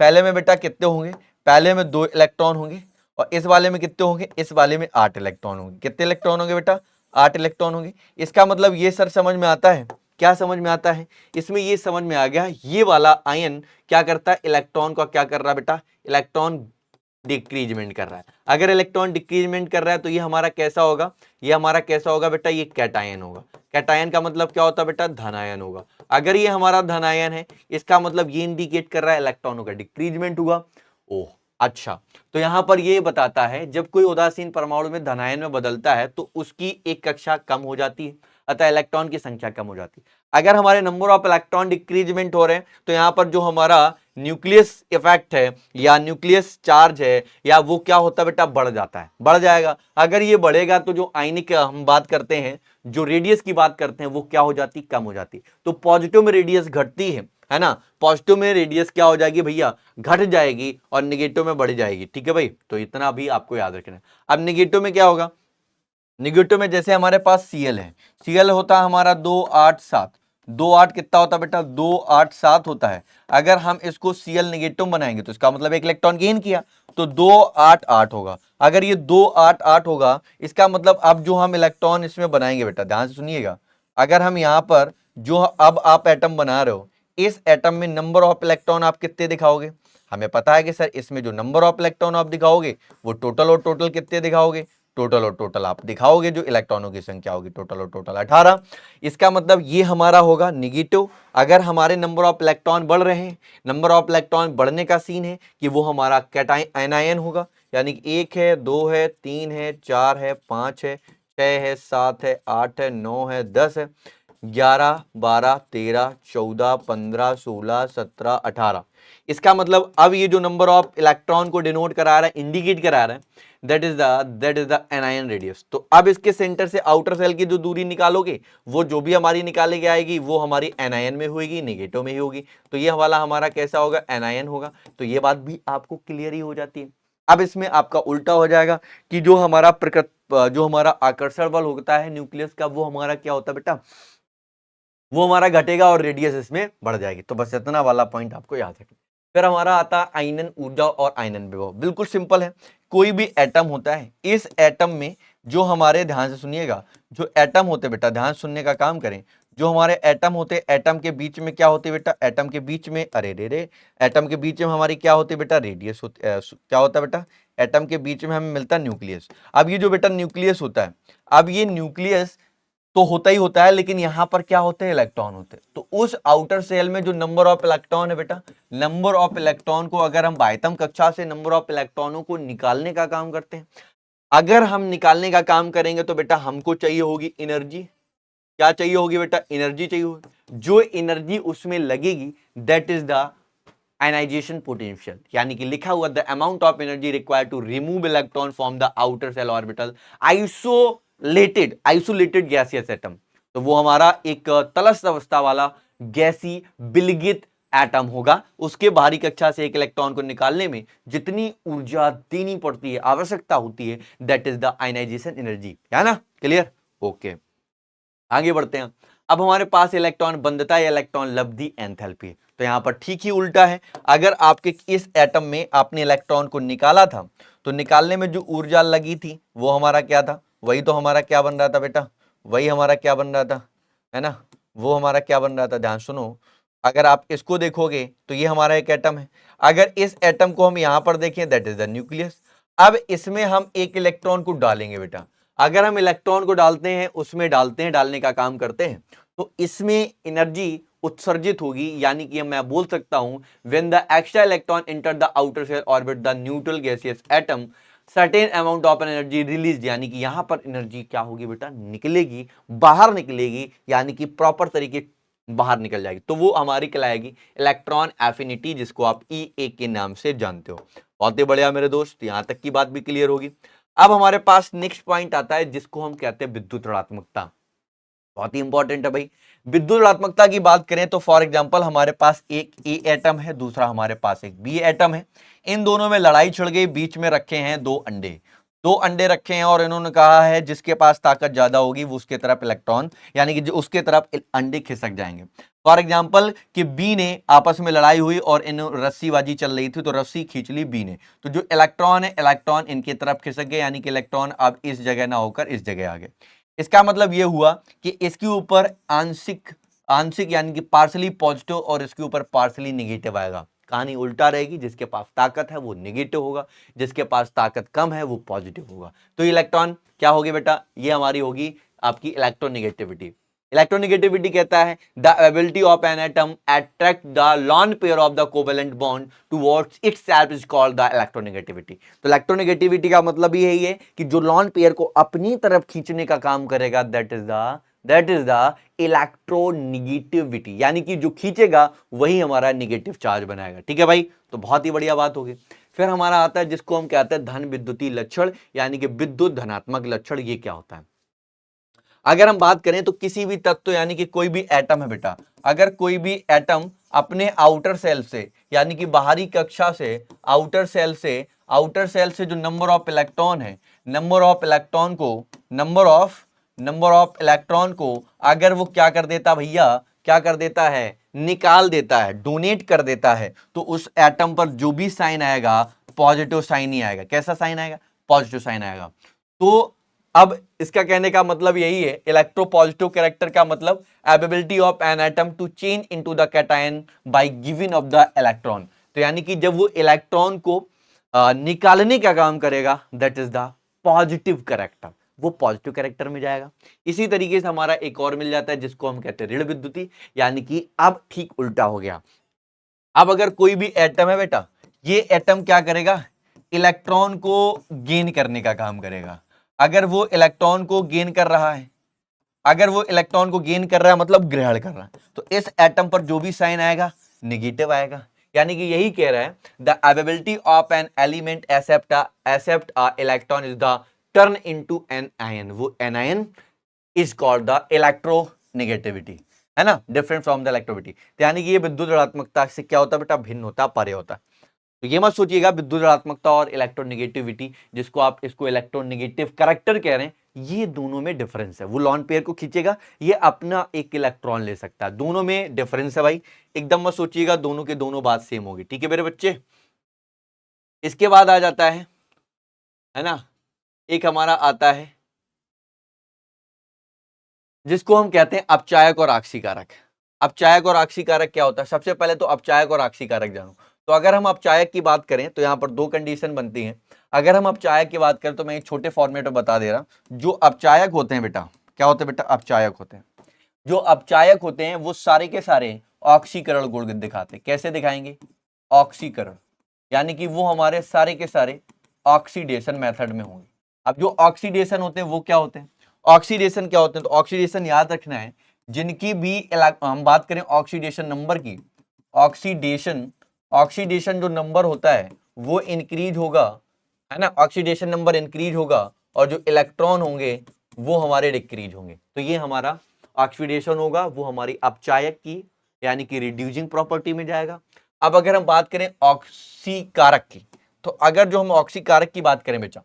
पहले में बेटा कितने होंगे, पहले में 2 इलेक्ट्रॉन होंगे, और इस वाले में कितने होंगे, इस वाले में 8 इलेक्ट्रॉन होंगे। कितने इलेक्ट्रॉन होंगे बेटा, 8 इलेक्ट्रॉन होंगे। इसका मतलब ये सर समझ में आता है क्या समझ में आता है? इसमें ये समझ में आ गया, ये वाला आयन क्या करता है, इलेक्ट्रॉन का क्या कर रहा है बेटा, इलेक्ट्रॉन डिक्रीजमेंट कर रहा है। अगर इलेक्ट्रॉन डिक्रीजमेंट कर रहा है तो ये हमारा कैसा होगा, ये हमारा कैसा होगा बेटा, ये कैटायन होगा। कैटायन का मतलब क्या होता है बेटा, धनायन होगा। अगर ये हमारा धनायन है, इसका मतलब ये इंडिकेट कर रहा है इलेक्ट्रॉनों का डिक्रीजमेंट हुआ। ओह अच्छा, तो यहां पर ये बताता है जब कोई उदासीन परमाणु में धनायन में बदलता है तो उसकी एक कक्षा कम हो जाती है, अतः इलेक्ट्रॉन की संख्या कम हो जाती है। अगर हमारे नंबर ऑफ इलेक्ट्रॉन डिक्रीजमेंट हो रहे हैं तो यहां पर जो हमारा न्यूक्लियस इफेक्ट है या न्यूक्लियस चार्ज है या वो क्या होता है बेटा, बढ़ जाता है, बढ़ जाएगा। अगर ये बढ़ेगा तो जो आयनिक हम बात करते हैं, जो रेडियस की बात करते हैं, वो क्या हो जाती, कम हो जाती। तो पॉजिटिव में रेडियस घटती है ना, पॉजिटिव में रेडियस क्या हो जाएगी भैया, घट जाएगी, और निगेटिव में बढ़ जाएगी। ठीक है भाई, तो इतना भी आपको याद रखना है। अब निगेटिव में क्या होगा, निगेटिव में जैसे हमारे पास Cl है, Cl होता है हमारा 287, 28 कितना होता है बेटा, 287 होता है। अगर हम इसको Cl निगेटिव बनाएंगे तो इसका मतलब एक इलेक्ट्रॉन गेन किया, तो 288 होगा। अगर ये 288 होगा, इसका मतलब अब जो हम इलेक्ट्रॉन इसमें बनाएंगे बेटा, ध्यान से सुनिएगा, अगर हम यहां पर जो अब आप एटम बना रहे हो, इस एटम में नंबर ऑफ इलेक्ट्रॉन आप कितने दिखाओगे, हमें पता है कि सर इसमें जो नंबर ऑफ इलेक्ट्रॉन आप दिखाओगे वो टोटल और टोटल कितने दिखाओगे, टोटल और टोटल आप दिखाओगे जो इलेक्ट्रॉनों की संख्या होगी, टोटल और टोटल 18। इसका मतलब ये हमारा होगा निगेटिव। अगर हमारे नंबर ऑफ इलेक्ट्रॉन बढ़ रहे हैं, नंबर ऑफ इलेक्ट्रॉन बढ़ने का सीन है कि वो हमारा कैटायन होगा, यानी कि 1 है, 2 है, 3 है, 4 है, 5 है, 6 है, 7 है, 8 है, 9 है, 10 है, 11, 12, 13, 14, 15, 16, 17, 18। इसका मतलब अब ये जो नंबर ऑफ इलेक्ट्रॉन को डिनोट करा रहा है, इंडिकेट करा रहा है, that is the anion radius. तो अब इसके सेंटर से आउटर सेल की जो दूरी निकालोगे, वो जो भी हमारी निकाले के आएगी वो हमारी एनायन में होगी, नेगेटिव में ही होगी। तो ये वाला हमारा कैसा होगा, एनायन होगा। तो ये बात भी आपको क्लियर ही हो जाती है। अब इसमें आपका उल्टा हो जाएगा कि जो हमारा जो हमारा आकर्षण बल होता है न्यूक्लियस का, वो हमारा क्या होता है बेटा, वो हमारा घटेगा और रेडियस इसमें बढ़ जाएगी। तो बस इतना वाला पॉइंट आपको याद रखना। फिर हमारा आता है आयनन ऊर्जा और आयनन विभव। बिल्कुल सिंपल है, कोई भी एटम होता है, इस एटम में जो हमारे, ध्यान से सुनिएगा, जो एटम होते बेटा, ध्यान सुनने का काम करें, जो हमारे एटम होते, एटम के बीच में क्या होते बेटा, एटम के बीच में, अरे रे रे, एटम के बीच में हमारी क्या होती बेटा, रेडियस होती, क्या होता है बेटा, एटम के बीच में हमें मिलता है न्यूक्लियस। अब ये जो बेटा न्यूक्लियस होता है, अब ये न्यूक्लियस तो होता ही होता है, लेकिन यहां पर क्या होते हैं, इलेक्ट्रॉन होते हैं। तो उस आउटर सेल में जो नंबर ऑफ इलेक्ट्रॉन है बेटा, नंबर ऑफ इलेक्ट्रॉन को अगर हम बाह्यतम कक्षा से नंबर ऑफ इलेक्ट्रॉनों को निकालने का काम करते हैं, अगर हम निकालने का काम करेंगे तो बेटा हमको चाहिए होगी एनर्जी। क्या चाहिए होगी बेटा, एनर्जी चाहिए होगी। जो एनर्जी उसमें लगेगी that is the ionization potential, यानी कि लिखा हुआ the amount of energy required to remove electron from the outer shell orbital isolated gaseous atom. तो वो हमारा एक तलस्थ अवस्था वाला गैसी विलगित एटम होगा। उसके बाहरी कक्षा से एक इलेक्ट्रॉन को निकालने में जितनी ऊर्जा देनी पड़ती है, आवश्यकता होती है, that is the ionization energy. है ना, क्लियर? ओके, आगे बढ़ते हैं। अब हमारे पास इलेक्ट्रॉन बंधता या इलेक्ट्रॉन लब्धि एंथैल्पी। तो यहां पर ठीक ही उल्टा है। अगर आपके इस एटम में आपने इलेक्ट्रॉन को निकाला था, तो निकालने में जो ऊर्जा लगी थी वो हमारा क्या था, वही तो हमारा क्या बन रहा था बेटा, वही हमारा क्या बन रहा था, है ना, वो हमारा क्या बन रहा था। ध्यान सुनो, अगर आप इसको देखोगे तो ये हमारा एक एटम है। अगर इस एटम को हम यहां पर देखें, दैट इज द न्यूक्लियस। अब इसमें हम एक इलेक्ट्रॉन को डालेंगे बेटा। अगर हम इलेक्ट्रॉन को डालते हैं, उसमें डालते हैं, डालने का काम करते हैं, तो इसमें एनर्जी उत्सर्जित होगी, यानी कि मैं बोल सकता हूं when the extra electron enter the outer shell orbit the neutral gaseous atom certain amount of energy release, यानी कि यहां पर एनर्जी क्या होगी बेटा, निकलेगी, बाहर निकलेगी, यानी कि प्रॉपर तरीके बाहर निकल जाएगी। तो वो हमारी कहलाएगी इलेक्ट्रॉन एफिनिटी, जिसको आप ई के नाम से जानते हो। बहुत ही बढ़िया मेरे दोस्त, यहां तक की बात भी क्लियर होगी। अब हमारे पास नेक्स्ट पॉइंट आता है जिसको हम कहते हैं विद्युत ऋणात्मकता। बहुत ही इंपॉर्टेंट है भाई। विद्युत ऋणात्मकता की बात करें तो फॉर एग्जांपल हमारे पास एक ए एटम है, दूसरा हमारे पास एक बी एटम है। इन दोनों में लड़ाई छिड़ गई, बीच में रखे हैं दो अंडे। दो अंडे रखे हैं और इन्होंने कहा है जिसके पास ताकत ज्यादा होगी वो उसके तरफ इलेक्ट्रॉन, यानी कि उसके तरफ अंडे खिसक जाएंगे। फॉर एग्जाम्पल कि बी ने आपस में लड़ाई हुई और इन रस्सीबाजी चल रही थी, तो रस्सी खींच ली बी ने, तो जो इलेक्ट्रॉन है, इलेक्ट्रॉन इनकी तरफ खिसक गए, यानी कि इलेक्ट्रॉन अब इस जगह ना होकर इस जगह आ गए। इसका मतलब यह हुआ कि इसके ऊपर आंशिक आंशिक यानी कि पार्सली पॉजिटिव और इसके ऊपर पार्सली निगेटिव आएगा। कहानी उल्टा रहेगी, जिसके पास ताकत है वो निगेटिव होगा, जिसके पास ताकत कम है वो पॉजिटिव होगा। तो इलेक्ट्रॉन क्या होगी बेटा, ये हमारी होगी आपकी इलेक्ट्रोनेगेटिविटी। इलेक्ट्रोनेगेटिविटी कहता है the ability of an atom attract the lone pair of the covalent bond towards itself is called the electronegativity. तो इलेक्ट्रोनेगेटिविटी का मतलब ही यही है कि जो लॉन पेयर को अपनी तरफ खींचने का काम करेगा दैट इज द इलेक्ट्रोनेगेटिविटी, यानी कि जो खींचेगा वही हमारा नेगेटिव चार्ज बनाएगा। ठीक है भाई, तो बहुत ही बढ़िया बात होगी। फिर हमारा आता है जिसको हम कहते हैं धन विद्युतीय लक्षण, यानी कि विद्युत धनात्मक लक्षण। ये क्या होता है? अगर हम बात करें तो किसी भी तत्व यानी कि कोई भी एटम है बेटा, अगर कोई भी एटम अपने आउटर सेल से यानी कि बाहरी कक्षा से आउटर सेल से जो नंबर ऑफ इलेक्ट्रॉन है, नंबर ऑफ इलेक्ट्रॉन को अगर वो क्या कर देता भैया, क्या कर देता है, निकाल देता है, डोनेट कर देता है, तो उस एटम पर जो भी साइन आएगा पॉजिटिव साइन ही आएगा। कैसा साइन आएगा? पॉजिटिव साइन आएगा। तो अब इसका कहने का मतलब यही है, इलेक्ट्रोपॉजिटिव कैरेक्टर का मतलब ability of an atom to change into the cation by giving off the electron. तो यानी कि जब वो इलेक्ट्रॉन को निकालने का काम करेगा that is the positive character, वो पॉजिटिव कैरेक्टर में जाएगा। इसी तरीके से हमारा एक और मिल जाता है जिसको हम कहते हैं ऋण विद्युती, यानी कि अब ठीक उल्टा हो गया। अब अगर कोई भी एटम है बेटा, ये एटम क्या करेगा, इलेक्ट्रॉन को गेन करने का काम करेगा। अगर वो इलेक्ट्रॉन को गेन कर रहा है, मतलब ग्रहण कर रहा है, तो इस एटम पर जो भी साइन आएगा नेगेटिव आएगा। यानी कि यही कह रहा है the ability of an element accept a electron is the turn into an ion, वो anion is called the electronegativity, है ना, डिफरेंट फ्रॉम द इलेक्ट्रोविटी। यानी कि ये विद्युत ऋणात्मकता से क्या होता है बेटा, भिन्न होता, परे होता है। तो ये मत सोचिएगा विद्युत ऋणात्मकता और इलेक्ट्रोनेगेटिविटी, जिसको आप इसको इलेक्ट्रोनेगेटिव कैरेक्टर कह रहे हैं, ये दोनों में डिफरेंस है। वो लॉन पेयर को खींचेगा, ये अपना एक इलेक्ट्रॉन ले सकता है, दोनों में डिफरेंस है भाई। एकदम मत सोचिएगा दोनों के दोनों बात सेम होगी। ठीक है मेरे बच्चे। इसके बाद आ जाता है ना, एक हमारा आता है जिसको हम कहते हैं अपचायक और आक्सीकारक। अपचायक और आक्सीकारक क्या होता है? सबसे पहले तो अपचायक और आक्सीकारक जानो। तो अगर हम अपचायक की बात करें तो यहां पर दो कंडीशन बनती हैं। अगर हम अपचायक की बात करें तो मैं एक छोटे फॉर्मेट में बता दे रहा हूं। जो अपचायक होते हैं बेटा, क्या होते हैं बेटा, अपचायक होते हैं। जो अपचायक होते हैं वो सारे के सारे ऑक्सीकरण गुण दिखाते हैं। कैसे दिखाएंगे? ऑक्सीकरण, यानी कि वो हमारे सारे के सारे ऑक्सीडेशन मेथड में होंगे। अब जो ऑक्सीडेशन होते हैं वो क्या होते हैं? ऑक्सीडेशन क्या होते हैं? तो ऑक्सीडेशन याद रखना है, जिनकी भी हम बात करें ऑक्सीडेशन नंबर की, ऑक्सीडेशन जो नंबर होता है वो इंक्रीज होगा, है ना, ऑक्सीडेशन नंबर इंक्रीज होगा, और जो इलेक्ट्रॉन होंगे वो हमारे डिक्रीज होंगे। तो ये हमारा ऑक्सीडेशन होगा, वो हमारी अपचायक की यानी कि रिड्यूसिंग प्रॉपर्टी में जाएगा। अब अगर हम बात करें ऑक्सीकारक की, तो अगर जो हम ऑक्सीकारक की बात करें बेटा,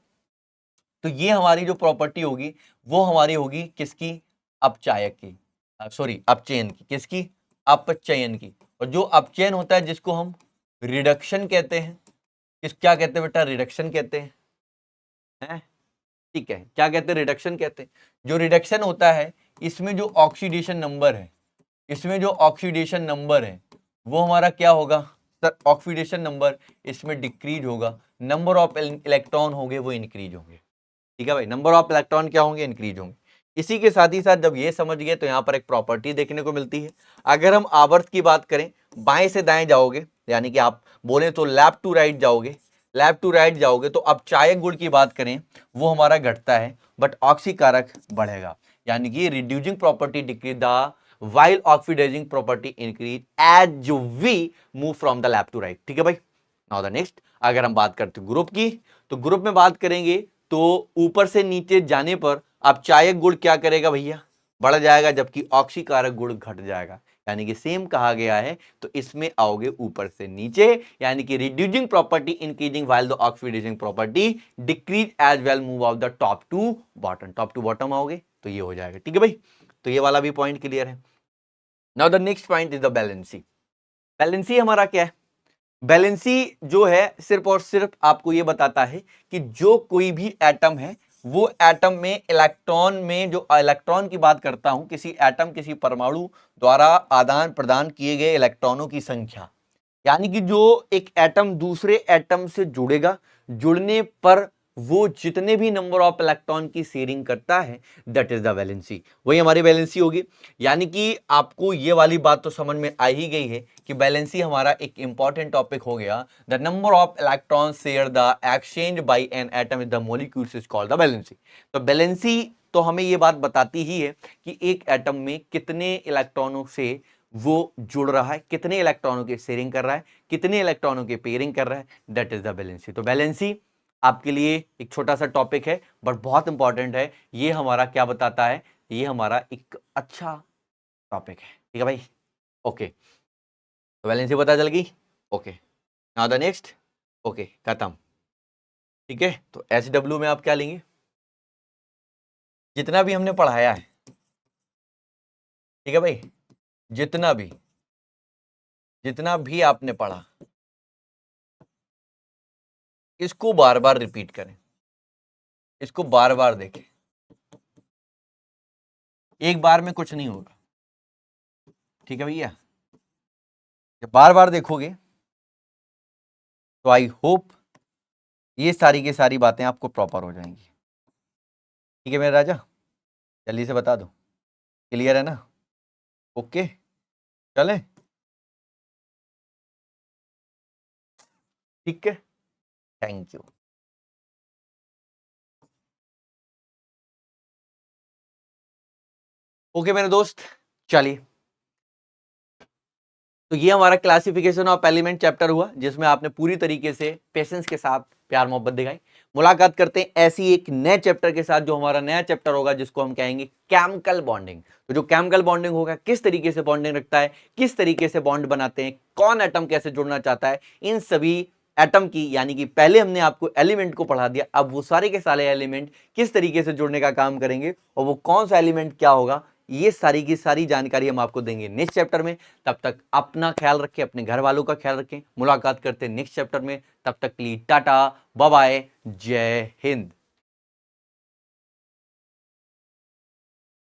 तो ये हमारी जो प्रॉपर्टी होगी वो हमारी होगी किसकी? अपचायक की, सॉरी अपचयन की। किसकी? अपचयन की। और जो अपचयन होता है जिसको हम रिडक्शन कहते हैं, क्या कहते हैं बेटा? रिडक्शन कहते हैं। ठीक है, क्या कहते हैं? रिडक्शन कहते हैं। जो रिडक्शन होता है इसमें जो ऑक्सीडेशन नंबर है, वो हमारा क्या होगा सर? ऑक्सीडेशन नंबर इसमें डिक्रीज होगा, नंबर ऑफ इलेक्ट्रॉन होंगे वो इंक्रीज होंगे। ठीक है भाई, नंबर ऑफ इलेक्ट्रॉन क्या होंगे? इंक्रीज होंगे। इसी के साथ ही साथ जब ये समझ गए तो यहाँ पर एक प्रॉपर्टी देखने को मिलती है। अगर हम आवर्त की बात करें, बाएं से दाएं जाओगे, यानी कि आप बोले तो लेफ्ट टू राइट जाओगे, तो अपचायक गुण की बात करें वो हमारा घटता है, बट ऑक्सीकारक बढ़ेगा। यानी कि reducing property decrease the while oxidizing property increase as we move from the left to right। ठीक है भाई। नाउ द नेक्स्ट, अगर हम बात करते हैं ग्रुप की, तो ग्रुप में बात करेंगे तो ऊपर से नीचे जाने पर अपचायक गुण क्या करेगा भैया? बढ़ जाएगा, जबकि ऑक्सीकारक गुण घट जाएगा। यानी कि सेम कहा गया है, तो इसमें आओगे ऊपर से नीचे, यानी कि reducing property increasing while the oxidizing property decrease as well move of the top to bottom आओगे, तो ये हो जाएगा। ठीक है भाई, तो ये वाला भी पॉइंट क्लियर है। Now the next point is the valency. Valency हमारा क्या है? बैलेंसी जो है सिर्फ और सिर्फ आपको ये बताता है कि जो कोई भी एटम है वो एटम में इलेक्ट्रॉन में, जो इलेक्ट्रॉन की बात करता हूं, किसी एटम किसी परमाणु द्वारा आदान प्रदान किए गए इलेक्ट्रॉनों की संख्या, यानी कि जो एक एटम दूसरे एटम से जुड़ेगा, जुड़ने पर वो जितने भी नंबर ऑफ इलेक्ट्रॉन की शेयरिंग करता है, दैट इज द वैलेंसी, वही हमारी वैलेंसी होगी। यानी कि आपको ये वाली बात तो समझ में आ ही गई है कि वैलेंसी हमारा एक इंपॉर्टेंट टॉपिक हो गया। The number of electron share the exchange bye an atom is the molecules is called the valency. तो वैलेंसी तो हमें ये बात बताती ही है कि एक एटम में कितने इलेक्ट्रॉनों से वो जुड़ रहा है, कितने इलेक्ट्रॉनों की शेयरिंग कर रहा है, कितने इलेक्ट्रॉनों की पेयरिंग कर रहा है, दैट इज द वैलेंसी। तो वैलेंसी आपके लिए एक छोटा सा टॉपिक है बट बहुत इंपॉर्टेंट है। ये हमारा क्या बताता है, ये हमारा एक अच्छा टॉपिक है, ठीक है भाई। ओके, तो वैलेंसी पता चल गई। Okay, now the next. Okay, खत्म। ठीक है, तो SW में आप क्या लेंगे, जितना भी हमने पढ़ाया है, ठीक है भाई, जितना भी आपने पढ़ा, इसको बार बार रिपीट करें, इसको बार बार देखें, एक बार में कुछ नहीं होगा, ठीक है भैया। जब बार बार देखोगे तो आई होप ये सारी की सारी बातें आपको प्रॉपर हो जाएंगी। ठीक है मेरे राजा, जल्दी से बता दो, क्लियर है ना? ओके, चले, ठीक है, थैंक यू। ओके मेरे दोस्त, चलिए, तो ये हमारा क्लासिफिकेशन ऑफ एलिमेंट चैप्टर हुआ, जिसमें आपने पूरी तरीके से पेशेंस के साथ प्यार मोहब्बत दिखाई। मुलाकात करते हैं ऐसी एक नए चैप्टर के साथ, जो हमारा नया चैप्टर होगा, जिसको हम कहेंगे केमिकल बॉन्डिंग। तो जो केमिकल बॉन्डिंग होगा, किस तरीके से बॉन्डिंग रखता है, किस तरीके से बॉन्ड बनाते हैं, कौन एटम कैसे जुड़ना चाहता है, इन सभी एटम की, यानी कि पहले हमने आपको एलिमेंट को पढ़ा दिया, अब वो सारे के सारे एलिमेंट किस तरीके से जुड़ने का काम करेंगे और वो कौन सा एलिमेंट क्या होगा, ये सारी की सारी जानकारी हम आपको देंगे नेक्स्ट चैप्टर में। तब तक अपना ख्याल रखें, अपने घर वालों का ख्याल रखें। मुलाकात करते हैं नेक्स्ट चैप्टर में, तब तक के लिए टाटा बाय बाय, जय हिंद।